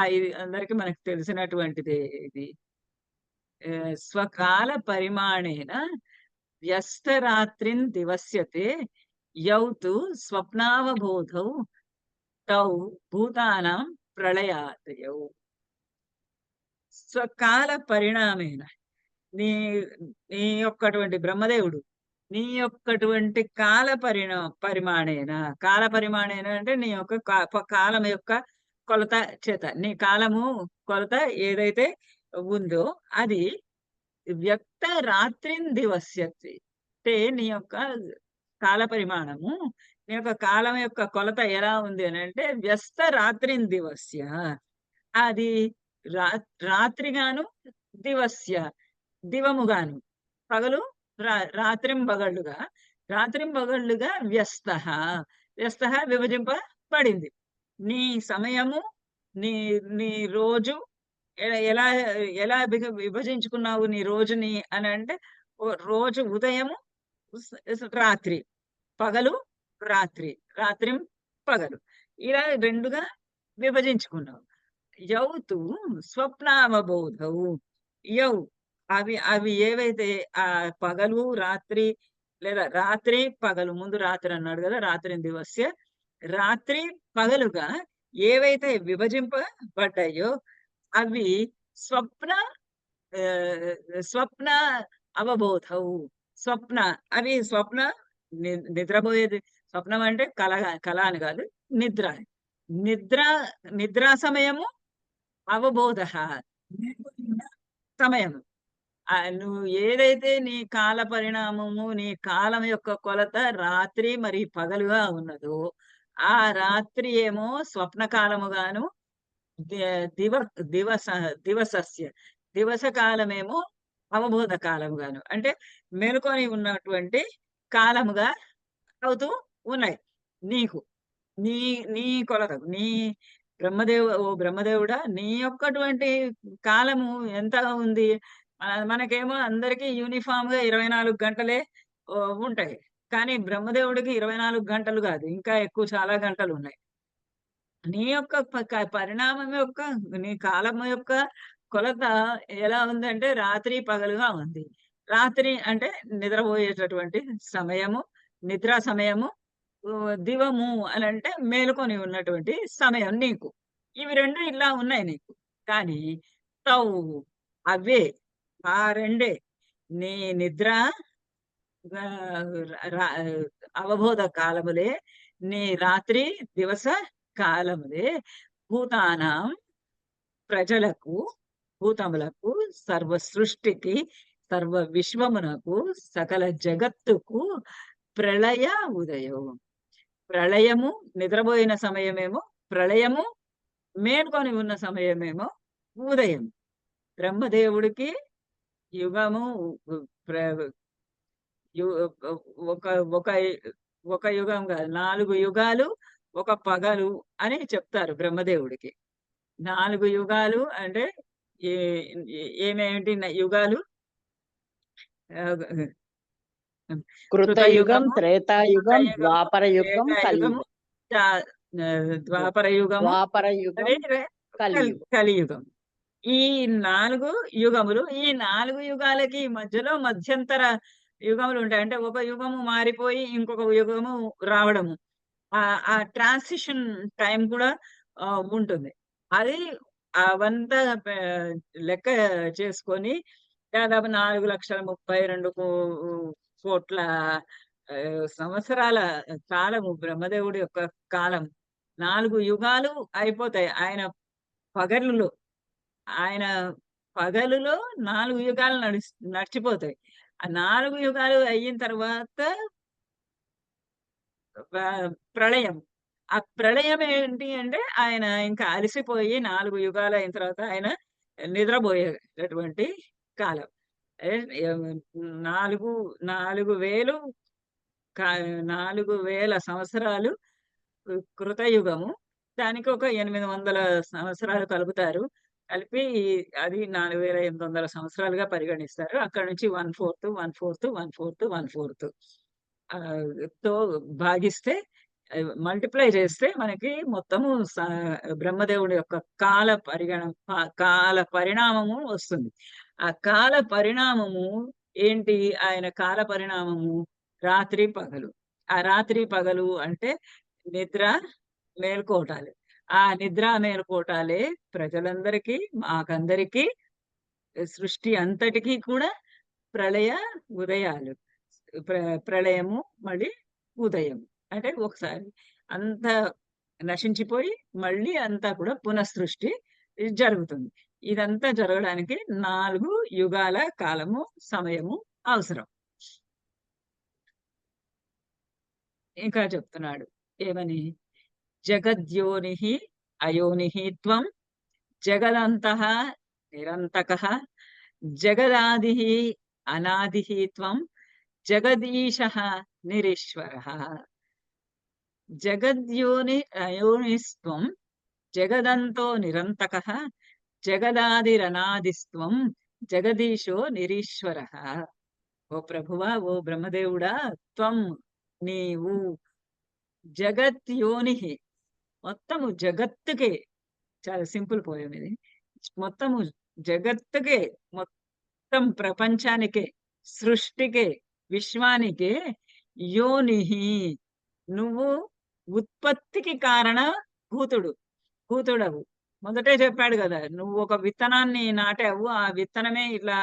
ఇది అందరికి మనకు తెలిసినటువంటిది. ఇది స్వకాల పరిమాణేన వ్యస్త రాత్రిన్ దివస్యతే యౌతు స్వప్నావబోధౌ తౌ భూతానాం ప్రళయాదయౌ. స్వకాల పరిణామేన నీ యొక్కటువంటి బ్రహ్మదేవుడు నీ యొక్కటువంటి పరిమాణేన అంటే నీ యొక్క కాలం యొక్క కొలత చేత నీ కాలము కొలత ఏదైతే ఉందో అది వ్యక్త రాత్రిన్ దివస్యతి అంటే నీ యొక్క కాల పరిమాణము నీ యొక్క కాలం యొక్క కొలత ఎలా ఉంది అని అంటే వ్యస్త రాత్రిన్ దివస్య అది రాత్రిగాను దివస్య దివముగాను పగలు రాత్రింబగళ్ళుగా వ్యస్త విభజింపబడింది. నీ సమయము నీ రోజు ఎలా విభజించుకున్నావు నీ రోజుని అని అంటే రోజు ఉదయము రాత్రి పగలు రాత్రి, రాత్రి పగలు, ఇలా రెండుగా విభజించుకున్నావు. యౌతు స్వప్నావబోధవు. యౌ అవి అవి ఏవైతే ఆ పగలు రాత్రి, లేదా రాత్రి పగలు, ముందు రాత్రి అన్నాడు కదా, రాత్రి దివస్య, రాత్రి పగలుగా ఏవైతే విభజింపబడ్డాయో అవి స్వప్న ఆ, స్వప్న అవబోధవు. స్వప్న అవి స్వప్న నిద్రపోయేది. స్వప్నం అంటే కళ అని కాదు, నిద్ర. నిద్ర నిద్రా సమయము అవబోధ, సమయము. నువ్వు ఏదైతే నీ కాల పరిణామము, నీ కాలం యొక్క కొలత రాత్రి మరి పగలుగా ఉన్నదో, ఆ రాత్రి ఏమో స్వప్న కాలముగాను, దివ దివస దివసస్య దివస కాలమేమో అవబోధ కాలముగాను, అంటే మేలుకొని ఉన్నటువంటి కాలముగా అవుతూ ఉన్నాయి నీకు. నీ నీ కొలతకు నీ బ్రహ్మదేవుడా, నీ యొక్కటువంటి కాలము ఎంత ఉంది? మనకేమో అందరికీ యూనిఫామ్ గా 24 గంటలే ఉంటాయి. కానీ బ్రహ్మదేవుడికి 24 గంటలు కాదు, ఇంకా ఎక్కువ, చాలా గంటలు ఉన్నాయి. నీ యొక్క పరిణామం యొక్క, నీ కాలం యొక్క కొలత ఎలా ఉందంటే రాత్రి పగలుగా ఉంది. రాత్రి అంటే నిద్రపోయేటటువంటి సమయము, నిద్రా సమయము. దివము అని అంటే మేలుకొని ఉన్నటువంటి సమయం నీకు. ఇవి రెండు ఇలా ఉన్నాయి నీకు. కానీ తౌ అవే, ఆ రెండే, నీ నిద్ర అవబోధ కాలములే, నీ రాత్రి దివస కాలములే భూతానాం ప్రజలకు, భూతములకు, సర్వ సృష్టికి, సర్వ విశ్వమునకు, సకల జగత్తుకు ప్రళయ ఉదయం. ప్రళయము నిద్రపోయిన సమయమేమో ప్రళయము, మేల్కొని ఉన్న సమయమేమో ఉదయం. బ్రహ్మదేవుడికి యుగము ఒక ఒక ఒక యుగం కాదు, 4 యుగాలు ఒక పగలు అని చెప్తారు బ్రహ్మదేవుడికి. 4 యుగాలు అంటే ఏమేమిటి యుగాలు? కృతయుగం, త్రేతాయుగం, ద్వాపర యుగం, త్రేతాయుగము, ద్వాపర యుగము, ద్వాపర యుగం, కలియుగం. కలియుగం. ఈ 4 యుగములు. ఈ 4 యుగాలకి మధ్యలో మధ్యంతర యుగములు ఉంటాయి. అంటే ఒక యుగము మారిపోయి ఇంకొక యుగము రావడము, ఆ ట్రాన్సిషన్ టైం కూడా ఉంటుంది. అది అవంతా లెక్క చేసుకొని దాదాపు 4,32,కోట్ల సంవత్సరాల కాలము బ్రహ్మదేవుడి యొక్క కాలం. 4 యుగాలు అయిపోతాయి ఆయన పగలులో. ఆయన పగలులో 4 యుగాలు నడిచిపోతాయి. ఆ 4 యుగాలు అయిన తర్వాత ప్రళయం. ఆ ప్రళయం ఏంటి అంటే ఆయన ఇంకా అలసిపోయి 4 యుగాలు అయిన తర్వాత ఆయన నిద్రపోయేటటువంటి కాలం. 4,000 సంవత్సరాలు కృతయుగము. దానికి ఒక 800 సంవత్సరాలు కలుపుతారు. కలిపి అది 4,800 సంవత్సరాలుగా పరిగణిస్తారు. అక్కడ నుంచి 1/4, 1/4, 1/4, 1/4 తో భాగిస్తే, మల్టిప్లై చేస్తే మనకి మొత్తము బ్రహ్మదేవుడి యొక్క కాల పరిణామము వస్తుంది. ఆ కాల పరిణామము ఏంటి? ఆయన కాల పరిణామము రాత్రి పగలు. ఆ రాత్రి పగలు అంటే నిద్ర మేల్కోటాలు. ఆ నిద్ర మేల్కోటాలే ప్రజలందరికీ, మాకందరికీ, సృష్టి అంతటికీ కూడా ప్రళయ ఉదయాలు. ప్రళయము మళ్ళీ ఉదయం అంటే ఒకసారి అంతా నశించిపోయి మళ్ళీ అంతా కూడా పునఃసృష్టి జరుగుతుంది. ఇదంతా జరగడానికి 4 యుగాల కాలము, సమయము అవసరం. ఇంకా చెప్తున్నాడు ఏమని? జగద్యోని అయోని త్వం, జగదంతః నిరంతకః, జగదాది అనాది త్వం, జగదీశః నిరీశ్వరః. జగద్యోని అయోనిస్త్వం, జగదంతో నిరంతకః, జగదాదిరనాదిస్త్వం, జగదీశో నిరీశ్వరః. ఓ ప్రభువా, ఓ బ్రహ్మదేవుడా, త్వం నీవు జగత్ యోని, మొత్తము జగత్తుకే, చాలా సింపుల్ పోయం ఇది. మొత్తము జగత్తుకే, మొత్తం ప్రపంచానికే, సృష్టికే, విశ్వానికే యోనిహి, నువ్వు ఉత్పత్తికి కారణ భూతుడవు. మొదటే చెప్పాడు కదా, నువ్వు ఒక విత్తనాన్ని నాటావు, ఆ విత్తనమే ఇట్లా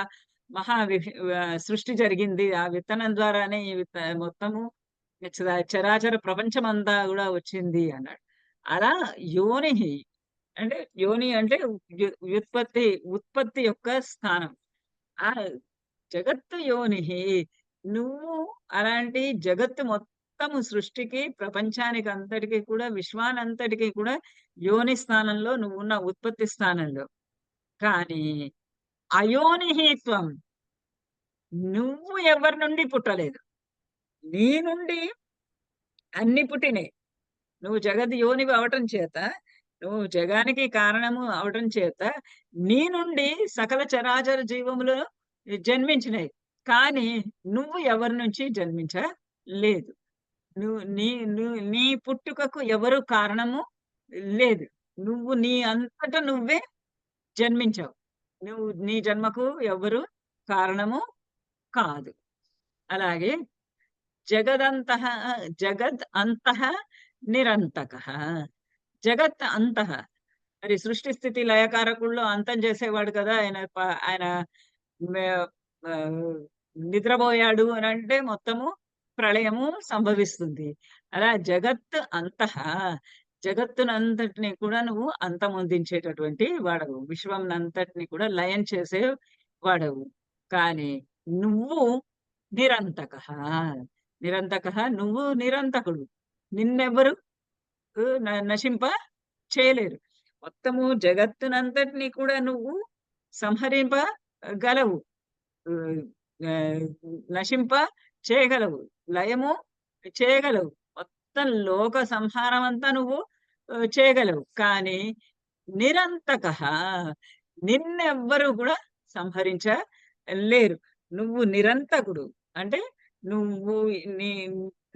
సృష్టి జరిగింది, ఆ విత్తనం ద్వారానే ఈ మొత్తము చరాచర ప్రపంచమంతా కూడా వచ్చింది అన్నాడు. అలా యోని అంటే, యోని అంటే ఉత్పత్తి యొక్క స్థానం. ఆ జగత్తు యోని, నువ్వు అలాంటి జగత్తు మొత్తము సృష్టికి, ప్రపంచానికి అంతటికి కూడా, విశ్వానంతటికి కూడా యోని స్థానంలో నువ్వున్న, ఉత్పత్తి స్థానంలో. కానీ అయోనిహిత్వం, నువ్వు ఎవరి నుండి పుట్టలేదు, నీ నుండి అన్ని పుట్టినాయి. నువ్వు జగత్ యోనివి అవటం చేత, నువ్వు జగానికి కారణము అవటం చేత, నీ నుండి సకల చరాచర జీవములు జన్మించినాయి. కానీ నువ్వు ఎవరి నుంచి జన్మించలేదు. నీ పుట్టుకకు ఎవరు కారణము లేదు. నువ్వు నీ అంతట నువ్వే జన్మించావు. నీ జన్మకు ఎవరు కారణము కాదు. అలాగే జగద్ అంతః నిరంతకః. జగత్ అంతః, మరి సృష్టి స్థితి లయకారకుల్లో అంతం చేసేవాడు కదా ఆయన. ఆయన నిద్రపోయాడు అని అంటే మొత్తము ప్రళయము సంభవిస్తుంది. అలా జగత్ అంతః, జగత్తునంతటిని కూడా నువ్వు అంతమొందించేటటువంటి వాడవు, విశ్వంనంతటిని కూడా లయం చేసే వాడవు. కానీ నువ్వు నిరంతకః, నువ్వు నిరంతకుడు. నిన్నెవ్వరు నశింప చేయలేరు. మొత్తము జగత్తునంతటిని కూడా నువ్వు సంహరింపగలవు, నశింప చేయగలవు, లయము చేయగలవు, మొత్తం లోక సంహారం అంతా నువ్వు చేయగలవు. కానీ నిరంతకః, నిన్నెవ్వరు కూడా సంహరించలేరు. నువ్వు నిరంతకుడు అంటే నువ్వు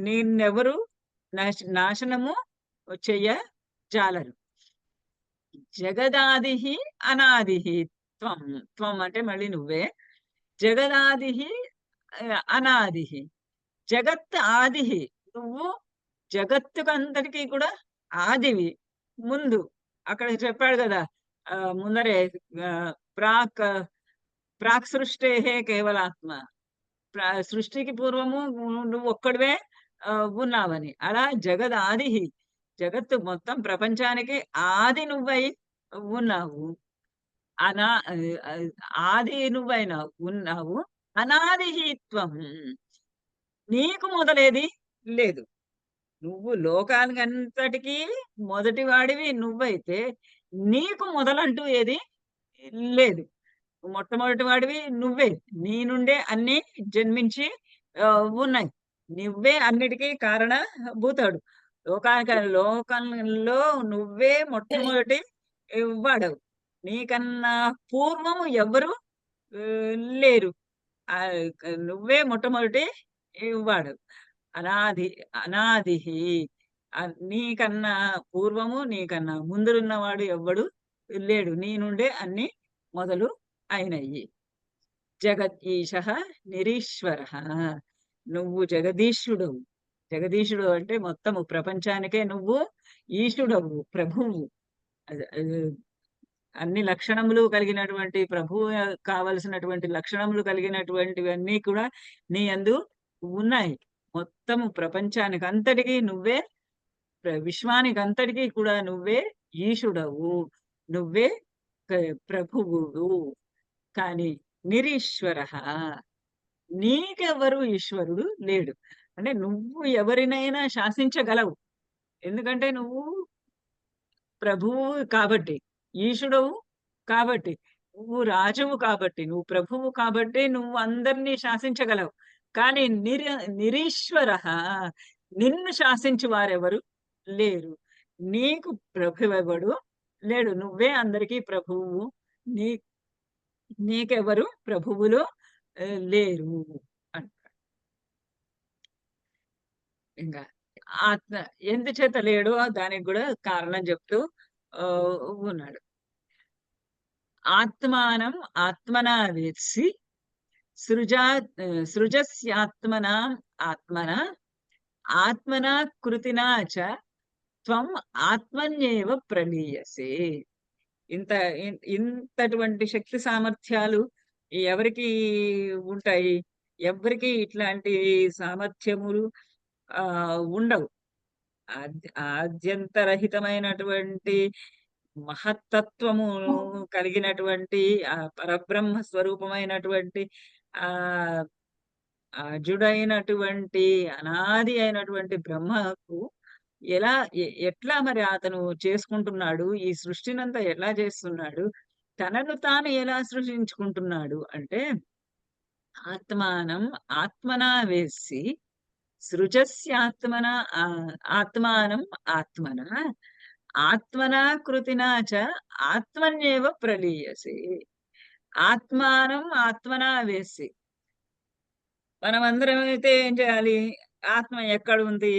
నిన్నెవరు నాశనము చెయ్యజాలరు. జగదాది అనాది త్వం, త్వం అంటే మళ్ళీ నువ్వే. జగదాది అనాది, జగత్ ఆది, నువ్వు జగత్తుకంతటికీ కూడా ఆదివి, ముందు. అక్కడ చెప్పాడు కదా ముందరే, ప్రాక్ సృష్టే కేవలాత్మ, సృష్టికి పూర్వము నువ్వు ఒక్కడివే ఉన్నావని. అలా జగదాది, జగత్తు మొత్తం ప్రపంచానికి ఆది నువ్వై ఉన్నావు. ఆది నువ్వైనా ఉన్నావు. అనాదిత్వం, నీకు మొదలేది లేదు. నువ్వు లోకానికంతటికీ మొదటి వాడివి నువ్వైతే, నీకు మొదలంటూ ఏది లేదు. మొట్టమొదటి వాడివి నువ్వే, నీ నుండే అన్ని జన్మించి ఉన్నాయి. నువ్వే అన్నిటికీ కారణ భూతాడు. లోకంలో నువ్వే మొట్టమొదటి వాడవు. నీకన్నా పూర్వము ఎవ్వరు లేరు. నువ్వే మొట్టమొదటి వాడవు. అనాది, నీకన్నా పూర్వము, నీకన్నా ముందున్నవాడు ఎవ్వడు లేడు. నీ నుండే అన్ని మొదలు అయినయి. జగదీశ నిరీశ్వర, నువ్వు జగదీశుడవు. జగదీశుడు అంటే మొత్తము ప్రపంచానికే నువ్వు ఈశుడవు, ప్రభువు. అన్ని లక్షణములు కలిగినటువంటి ప్రభువు, కావలసినటువంటి లక్షణములు కలిగినటువంటివన్నీ కూడా నీ యందు ఉన్నాయి. మొత్తము ప్రపంచానికి అంతటికీ నువ్వే, విశ్వానికి అంతటికీ కూడా నువ్వే ఈశుడవు, నువ్వే ప్రభువు. కానీ నిరీశ్వర, నీకెవరు ఈశ్వరుడు లేడు. అంటే నువ్వు ఎవరినైనా శాసించగలవు, ఎందుకంటే నువ్వు ప్రభువు కాబట్టి, ఈశుడవు కాబట్టి, నువ్వు రాజువు కాబట్టి, నువ్వు ప్రభువు కాబట్టి నువ్వు అందరినీ శాసించగలవు. కానీ నిరీశ్వర, నిన్ను శాసించు వారెవరు లేరు. నీకు ప్రభువెవడు లేడు, నువ్వే అందరికీ ప్రభువు. నీకెవరు ప్రభువులు లేరు అంటారు. ఇంకా ఆత్మ ఎందుచేత లేడు దానికి కూడా కారణం చెప్తూ ఆ, ఉన్నాడు. ఆత్మానం ఆత్మనా వేత్సి సృజా సృజస్యాత్మనా ఆత్మన ఆత్మనా కృతినా చ త్వం ఆత్మన్యేవ ప్రలీయసే. ఇంతటువంటి శక్తి సామర్థ్యాలు ఎవరికి ఉంటాయి? ఎవరికి ఇట్లాంటి సామర్థ్యములు ఉండవు. ఆద్యంతరహితమైనటువంటి మహత్తత్వము కలిగినటువంటి ఆ పరబ్రహ్మ స్వరూపమైనటువంటి ఆ అజుడైనటువంటి అనాది అయినటువంటి బ్రహ్మకు ఎట్లా మరి అతను చేసుకుంటున్నాడు? ఈ సృష్టినంతా ఎలా చేస్తున్నాడు? తనను తాను ఎలా సృష్టించుకుంటున్నాడు అంటే ఆత్మానం ఆత్మనా వేసి సృజస్యాత్మన ఆత్మానం ఆత్మన ఆత్మనా కృతినా చ ఆత్మన్యేవ ప్రలీయసి. ఆత్మానం ఆత్మనా వేసి మనమందరం అయితే ఏం చేయాలి? ఆత్మ ఎక్కడ ఉంది?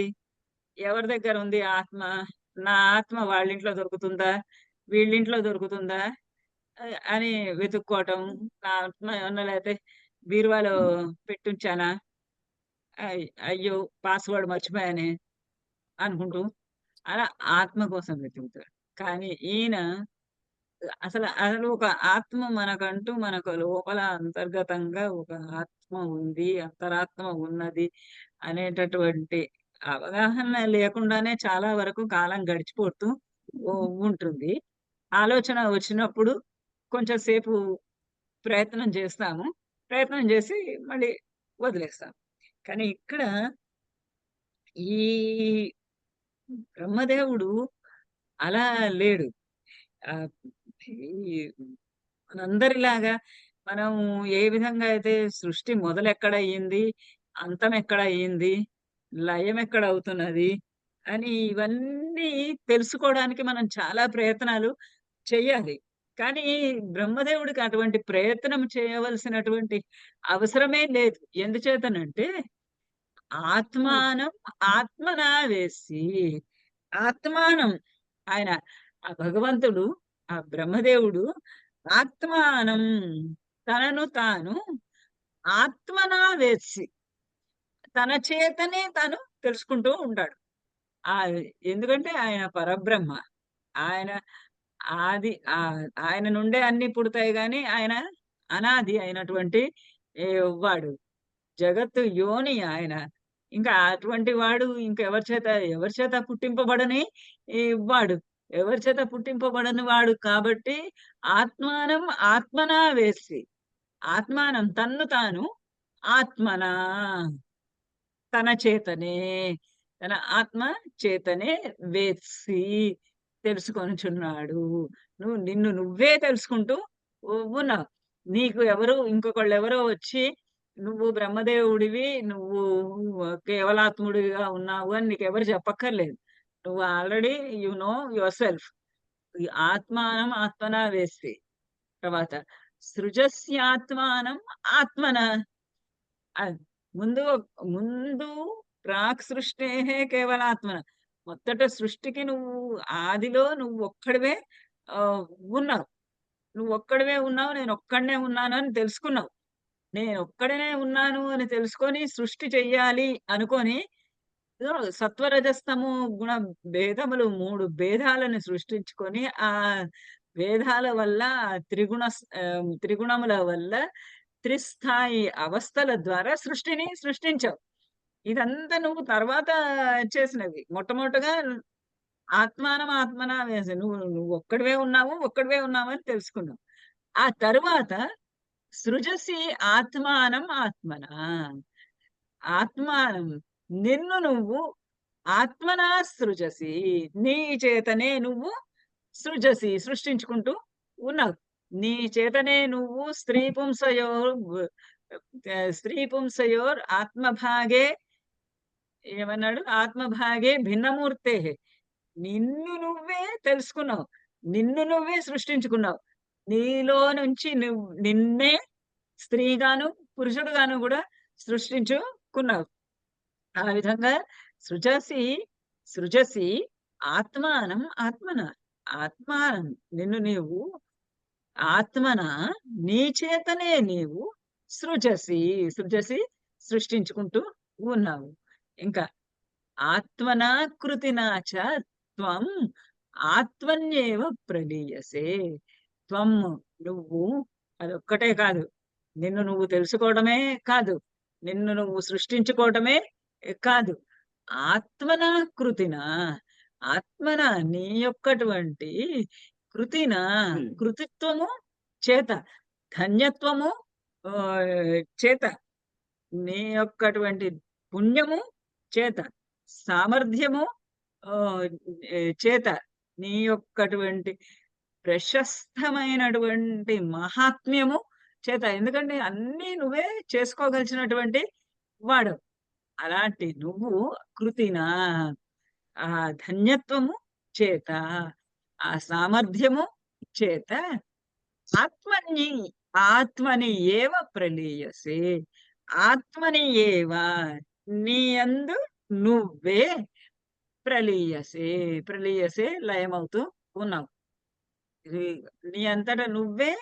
ఎవరి దగ్గర ఉంది ఆత్మ? నా ఆత్మ వాళ్ళింట్లో దొరుకుతుందా? వీళ్ళింట్లో దొరుకుతుందా? అని వెతుక్కోవటం. నా ఆత్మ ఏమన్నా లేకపోతే బీరువాలో పెట్టుంచానా? అయ్యో పాస్వర్డ్ మర్చిపోయానే అనుకుంటూ అలా ఆత్మ కోసం వెతుకుతాడు. కానీ ఈయన అసలు అసలు ఒక ఆత్మ మనకు లోపల అంతర్గతంగా ఒక ఆత్మ ఉంది, అంతరాత్మ ఉన్నది అనేటటువంటి అవగాహన లేకుండానే చాలా వరకు కాలం గడిచిపోతూ ఉంటుంది. ఆలోచన వచ్చినప్పుడు కొంచెం సేపు ప్రయత్నం చేస్తాము. ప్రయత్నం చేసి మళ్ళీ వదిలేస్తాం. కానీ ఇక్కడ ఈ బ్రహ్మదేవుడు అలా లేడు. ఈ మనందరిలాగా మనం ఏ విధంగా అయితే సృష్టి మొదలెక్కడయ్యింది, అంతం ఎక్కడయ్యింది, లయం ఎక్కడ అవుతున్నది అని ఇవన్నీ తెలుసుకోవడానికి మనం చాలా ప్రయత్నాలు చెయ్యాలి. కానీ బ్రహ్మదేవుడికి అటువంటి ప్రయత్నం చేయవలసినటువంటి అవసరమే లేదు. ఎందుచేతనంటే ఆత్మానం ఆత్మనా వేసి ఆత్మానం ఆయన ఆ భగవంతుడు ఆ బ్రహ్మదేవుడు ఆత్మానం తనను తాను ఆత్మనా వేసి తన చేతనే తాను తెలుసుకుంటూ ఉంటాడు. ఆ ఎందుకంటే ఆయన పరబ్రహ్మ. ఆయన ఆయన నుండే అన్ని పుడతాయి గాని ఆయన అనాది అయినటువంటి వాడు. జగత్తు యోని ఆయన. ఇంకా అటువంటి వాడు ఎవరి చేత పుట్టింపబడని వాడు. ఎవరి చేత పుట్టింపబడని వాడు కాబట్టి ఆత్మానం ఆత్మనా వేసి ఆత్మానం తన్ను తాను ఆత్మనా తన చేతనే తన ఆత్మ చేతనే వేసి తెలుసుకొనుచున్నాడు. నిన్ను నువ్వే తెలుసుకుంటూ ఉన్నావు. నీకు ఇంకొకళ్ళు ఎవరో వచ్చి నువ్వు బ్రహ్మదేవుడివి, నువ్వు కేవలాత్ముడిగా ఉన్నావు అని నీకెవరు చెప్పక్కర్లేదు. నువ్వు already you know your self. ఆత్మానం ఆత్మనా వేసి తర్వాత సృజస్యాత్మానం ఆత్మన ముందు ముందు ప్రాక్ సృష్టే కేవలాత్మన. మొత్తట సృష్టికి నువ్వు ఆదిలో నువ్వు ఒక్కడివే ఉన్నావు. నువ్వు ఒక్కడివే ఉన్నావు, నేను ఒక్కడనే ఉన్నాను అని తెలుసుకున్నావు. నేను ఒక్కడనే ఉన్నాను అని తెలుసుకొని సృష్టి చెయ్యాలి అనుకొని సత్వరజస్తము గుణ భేదములు 3 భేదాలను సృష్టించుకొని ఆ భేదాల వల్ల త్రిగుణముల వల్ల త్రిస్థాయి అవస్థల ద్వారా సృష్టిని సృష్టించావు. ఇదంతా నువ్వు తర్వాత చేసినవి. మొట్టమొదటగా ఆత్మానం ఆత్మనా వేసి నువ్వు ఒక్కడివే ఉన్నావు అని తెలుసుకున్నావు. ఆ తరువాత సృజసి ఆత్మానం ఆత్మన ఆత్మానం నిన్ను నువ్వు ఆత్మనా సృజసి నీ చేతనే నువ్వు సృష్టించుకుంటూ ఉన్నావు. నీ చేతనే నువ్వు స్త్రీ పుంసయోర్ ఆత్మభాగే ఏమన్నాడు? ఆత్మభాగే భిన్నమూర్తే. నిన్ను నువ్వే తెలుసుకున్నావు, నిన్ను నువ్వే సృష్టించుకున్నావు. నీలో నుంచి నిన్నే స్త్రీగాను పురుషుడుగాను కూడా సృష్టించుకున్నావు. ఆ విధంగా సృజసి సృజసి ఆత్మానం ఆత్మన. ఆత్మానం నిన్ను నీవు ఆత్మన నీ చేతనే నీవు సృజసి సృష్టించుకుంటూ ఉన్నావు. ఇంకా ఆత్మనా కృతినా చ త్వం ఆత్మన్యేవ ప్రలీయసే. త్వం నువ్వు, అదొక్కటే కాదు, నిన్ను నువ్వు తెలుసుకోవడమే కాదు, నిన్ను నువ్వు సృష్టించుకోవటమే కాదు, ఆత్మన కృతిన, ఆత్మన నీ యొక్కటువంటి కృతిన, కృతిత్వము చేత, ధన్యత్వము చేత, నీ యొక్కటువంటి పుణ్యము చేత, సామర్థ్యము చేత, నీ యొక్కటువంటి ప్రశస్తమైనటువంటి మహాత్మ్యము చేత. ఎందుకంటే అన్నీ నువ్వే చేసుకోగలిసినటువంటి వాడు. అలాంటి నువ్వు కృతిన, ఆ ధన్యత్వము చేత, ఆ సామర్థ్యము చేత ఆత్మని ఏవ ప్రలీయసే, ఆత్మని ఏవ నీ యందు నువ్వే ప్రలీయసే లయమవుతూ ఉన్నావు. నీ అంతటా నువ్వే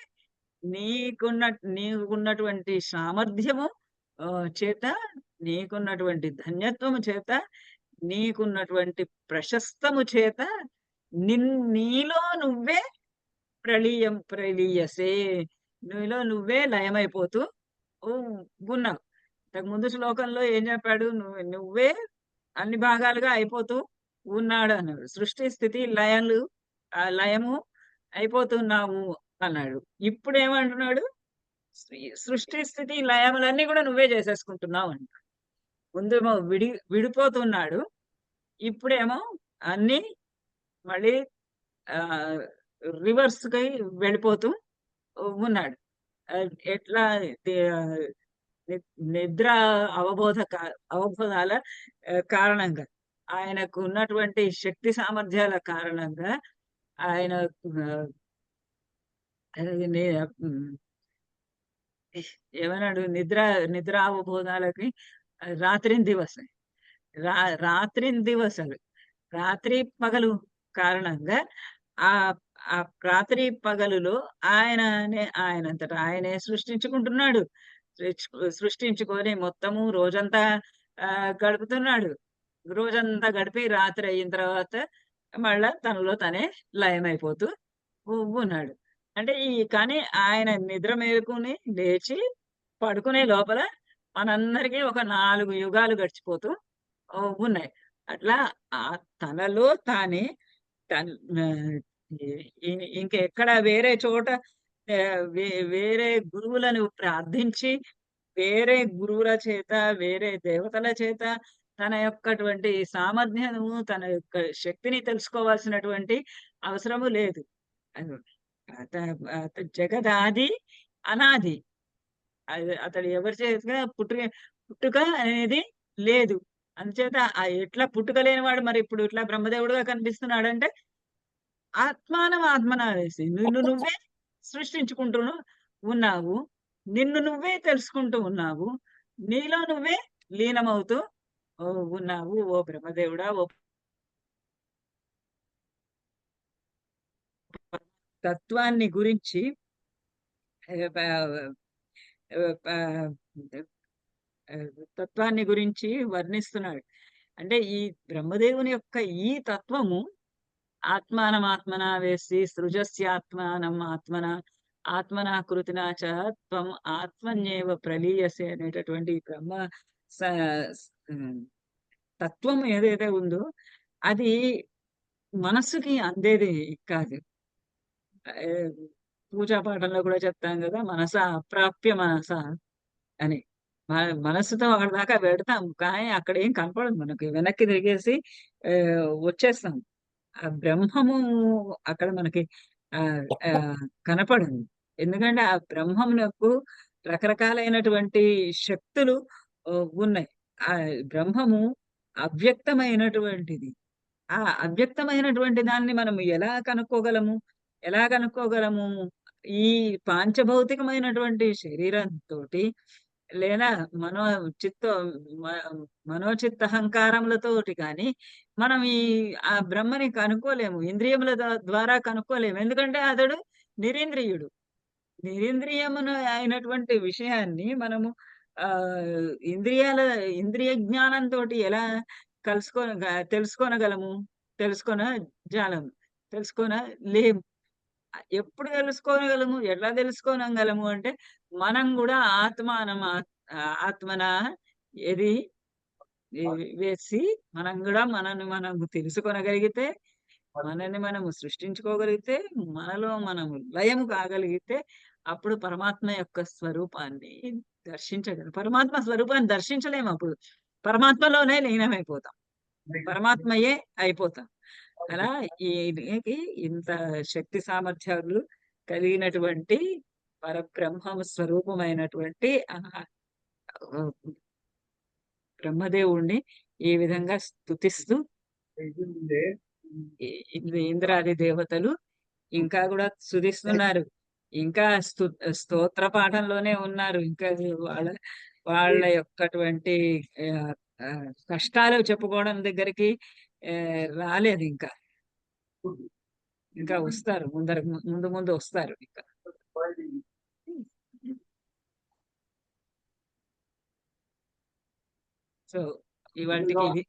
నీకున్నటువంటి సామర్థ్యము చేత, నీకున్నటువంటి ధన్యత్వము చేత, నీకున్నటువంటి చేత నీలో నువ్వే ప్రలీయసే, నీలో నువ్వే లయమైపోతూ ఉన్నావు. ఇంతకు ముందు శ్లోకంలో ఏం చెప్పాడు? నువ్వే అన్ని భాగాలుగా అయిపోతూ ఉన్నాడు అన్నాడు. సృష్టి స్థితి లయము అయిపోతున్నావు అన్నాడు. ఇప్పుడు ఏమంటున్నాడు? సృష్టి స్థితి లయములన్నీ కూడా నువ్వే చేసేసుకుంటున్నావు అంట. ముందేమో విడిపోతున్నాడు, ఇప్పుడేమో అన్ని మళ్ళీ రివర్స్ కి వెళ్ళిపోతూ ఉన్నాడు. ఎట్లా? నిద్ర అవబోధాల కారణంగా, ఆయనకు ఉన్నటువంటి శక్తి సామర్థ్యాల కారణంగా ఆయన ఏమన్నాడు? నిద్రావబోధాలకి రాత్రిందివసలు రాత్రి పగలు కారణంగా ఆ ఆ రాత్రి పగలులో ఆయనంతటా ఆయనే సృష్టించుకుంటున్నాడు. సృష్టించుకొని మొత్తము రోజంతా గడుపుతున్నాడు. రోజంతా గడిపి రాత్రి అయిన తర్వాత మళ్ళా తనలో తనే లయమైపోతూ ఉన్నాడు. అంటే కానీ ఆయన నిద్ర మేలుకుని లేచి పడుకునే లోపల మనందరికీ ఒక 4 యుగాలు గడిచిపోతూ ఉన్నాయి. అట్లా తనలో తానే ఇంకెక్కడ వేరే చోట వేరే గురువులను ప్రార్థించి, వేరే గురువుల చేత, వేరే దేవతల చేత తన యొక్కటువంటి సామర్థ్యము, తన యొక్క శక్తిని తెలుసుకోవాల్సినటువంటి అవసరము లేదు. జగదాది అనాది. అతడు ఎవరి చేత పుట్టుక అనేది లేదు. అందుచేత ఎట్లా పుట్టుక లేనివాడు మరి ఇప్పుడు ఇట్లా బ్రహ్మదేవుడుగా కనిపిస్తున్నాడంటే, ఆత్మన వేసి నిన్ను నువ్వే సృష్టించుకుంటూ ఉన్నావు, నిన్ను నువ్వే తెలుసుకుంటూ ఉన్నావు, నీలో నువ్వే లీనమవుతూ ఉన్నావు ఓ బ్రహ్మదేవుడా. ఓ తత్వాన్ని గురించి వర్ణిస్తున్నాడు. అంటే ఈ బ్రహ్మదేవుని యొక్క ఈ తత్వము ఆత్మానమాత్మన వేసి సృజస్యాత్మానం ఆత్మనా కృతినా చ త్వం ఆత్మన్యేవ ప్రలీయసే అనేటటువంటి బ్రహ్మ తత్వం ఏదైతే ఉందో అది మనస్సుకి అందేది కాదు. పూజా పాఠంలో కూడా చెప్తాం కదా, మనస అప్రాప్య మనస అని. మనస్సుతో అక్కడ దాకా పెడతాం, కానీ అక్కడ ఏం కనపడదు మనకి. వెనక్కి తిరిగేసి వచ్చేస్తాం. ఆ బ్రహ్మము అక్కడ మనకి కనపడదు. ఎందుకంటే ఆ బ్రహ్మమునకు రకరకాలైనటువంటి శక్తులు ఉన్నాయి. ఆ బ్రహ్మము అవ్యక్తమైనటువంటిది. ఆ అవ్యక్తమైనటువంటి దాన్ని మనం ఎలా కనుక్కోగలము? ఈ పాంచభౌతికమైనటువంటి శరీరంతోటి లేదా మనో చిత్త మనోచిత్త అహంకారములతోటి కానీ మనం ఆ బ్రహ్మని కనుక్కోలేము. ఇంద్రియముల ద్వారా కనుక్కోలేము. ఎందుకంటే అతడు నిరింద్రియుడు. నిరింద్రియమును అయినటువంటి విషయాన్ని మనము ఇంద్రియాల ఇంద్రియ జ్ఞానంతోటి ఎలా తెలుసుకోనగలము? తెలుసుకొన జాలము. తెలుసుకోనలేము. ఎప్పుడు తెలుసుకోగలము? ఎట్లా తెలుసుకోనగలము అంటే, మనం గూడా ఆత్మన ఏది వేసి మనం గూడా మనల్ని మనం తెలుసుకొనగలిగితే, మనల్ని మనము సృష్టించుకోగలిగితే, మనలో మనము లయము కాగలిగితే, అప్పుడు పరమాత్మ యొక్క స్వరూపాన్ని దర్శించగలం. పరమాత్మ స్వరూపాన్ని దర్శించలేమప్పుడు. పరమాత్మలోనే లీనమైపోతాం. పరమాత్మయే అయిపోతాం. అలా ఈయనకి ఇంత శక్తి సామర్థ్యాలు కలిగినటువంటి పరబ్రహ్మ స్వరూపమైనటువంటి బ్రహ్మదేవుణ్ణి ఈ విధంగా స్తుతిస్తూ ఇంద్రాది దేవతలు ఇంకా కూడా స్తుతిస్తున్నారు. ఇంకా స్తోత్ర పాఠంలోనే ఉన్నారు. ఇంకా వాళ్ళ యొక్కటువంటి కష్టాలు చెప్పుకోవడం దగ్గరికి రాలేదు. ఇంకా వస్తారు. ముందు వస్తారు ఇంకా. సో ఇవాళకి ఇది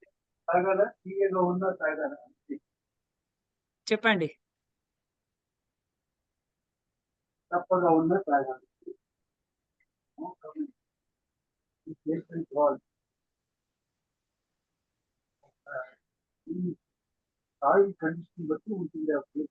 చెప్పండి. తప్పగా ఉన్న తాగాలి. తాగి కండిషన్ బట్టి ఉంటుంది.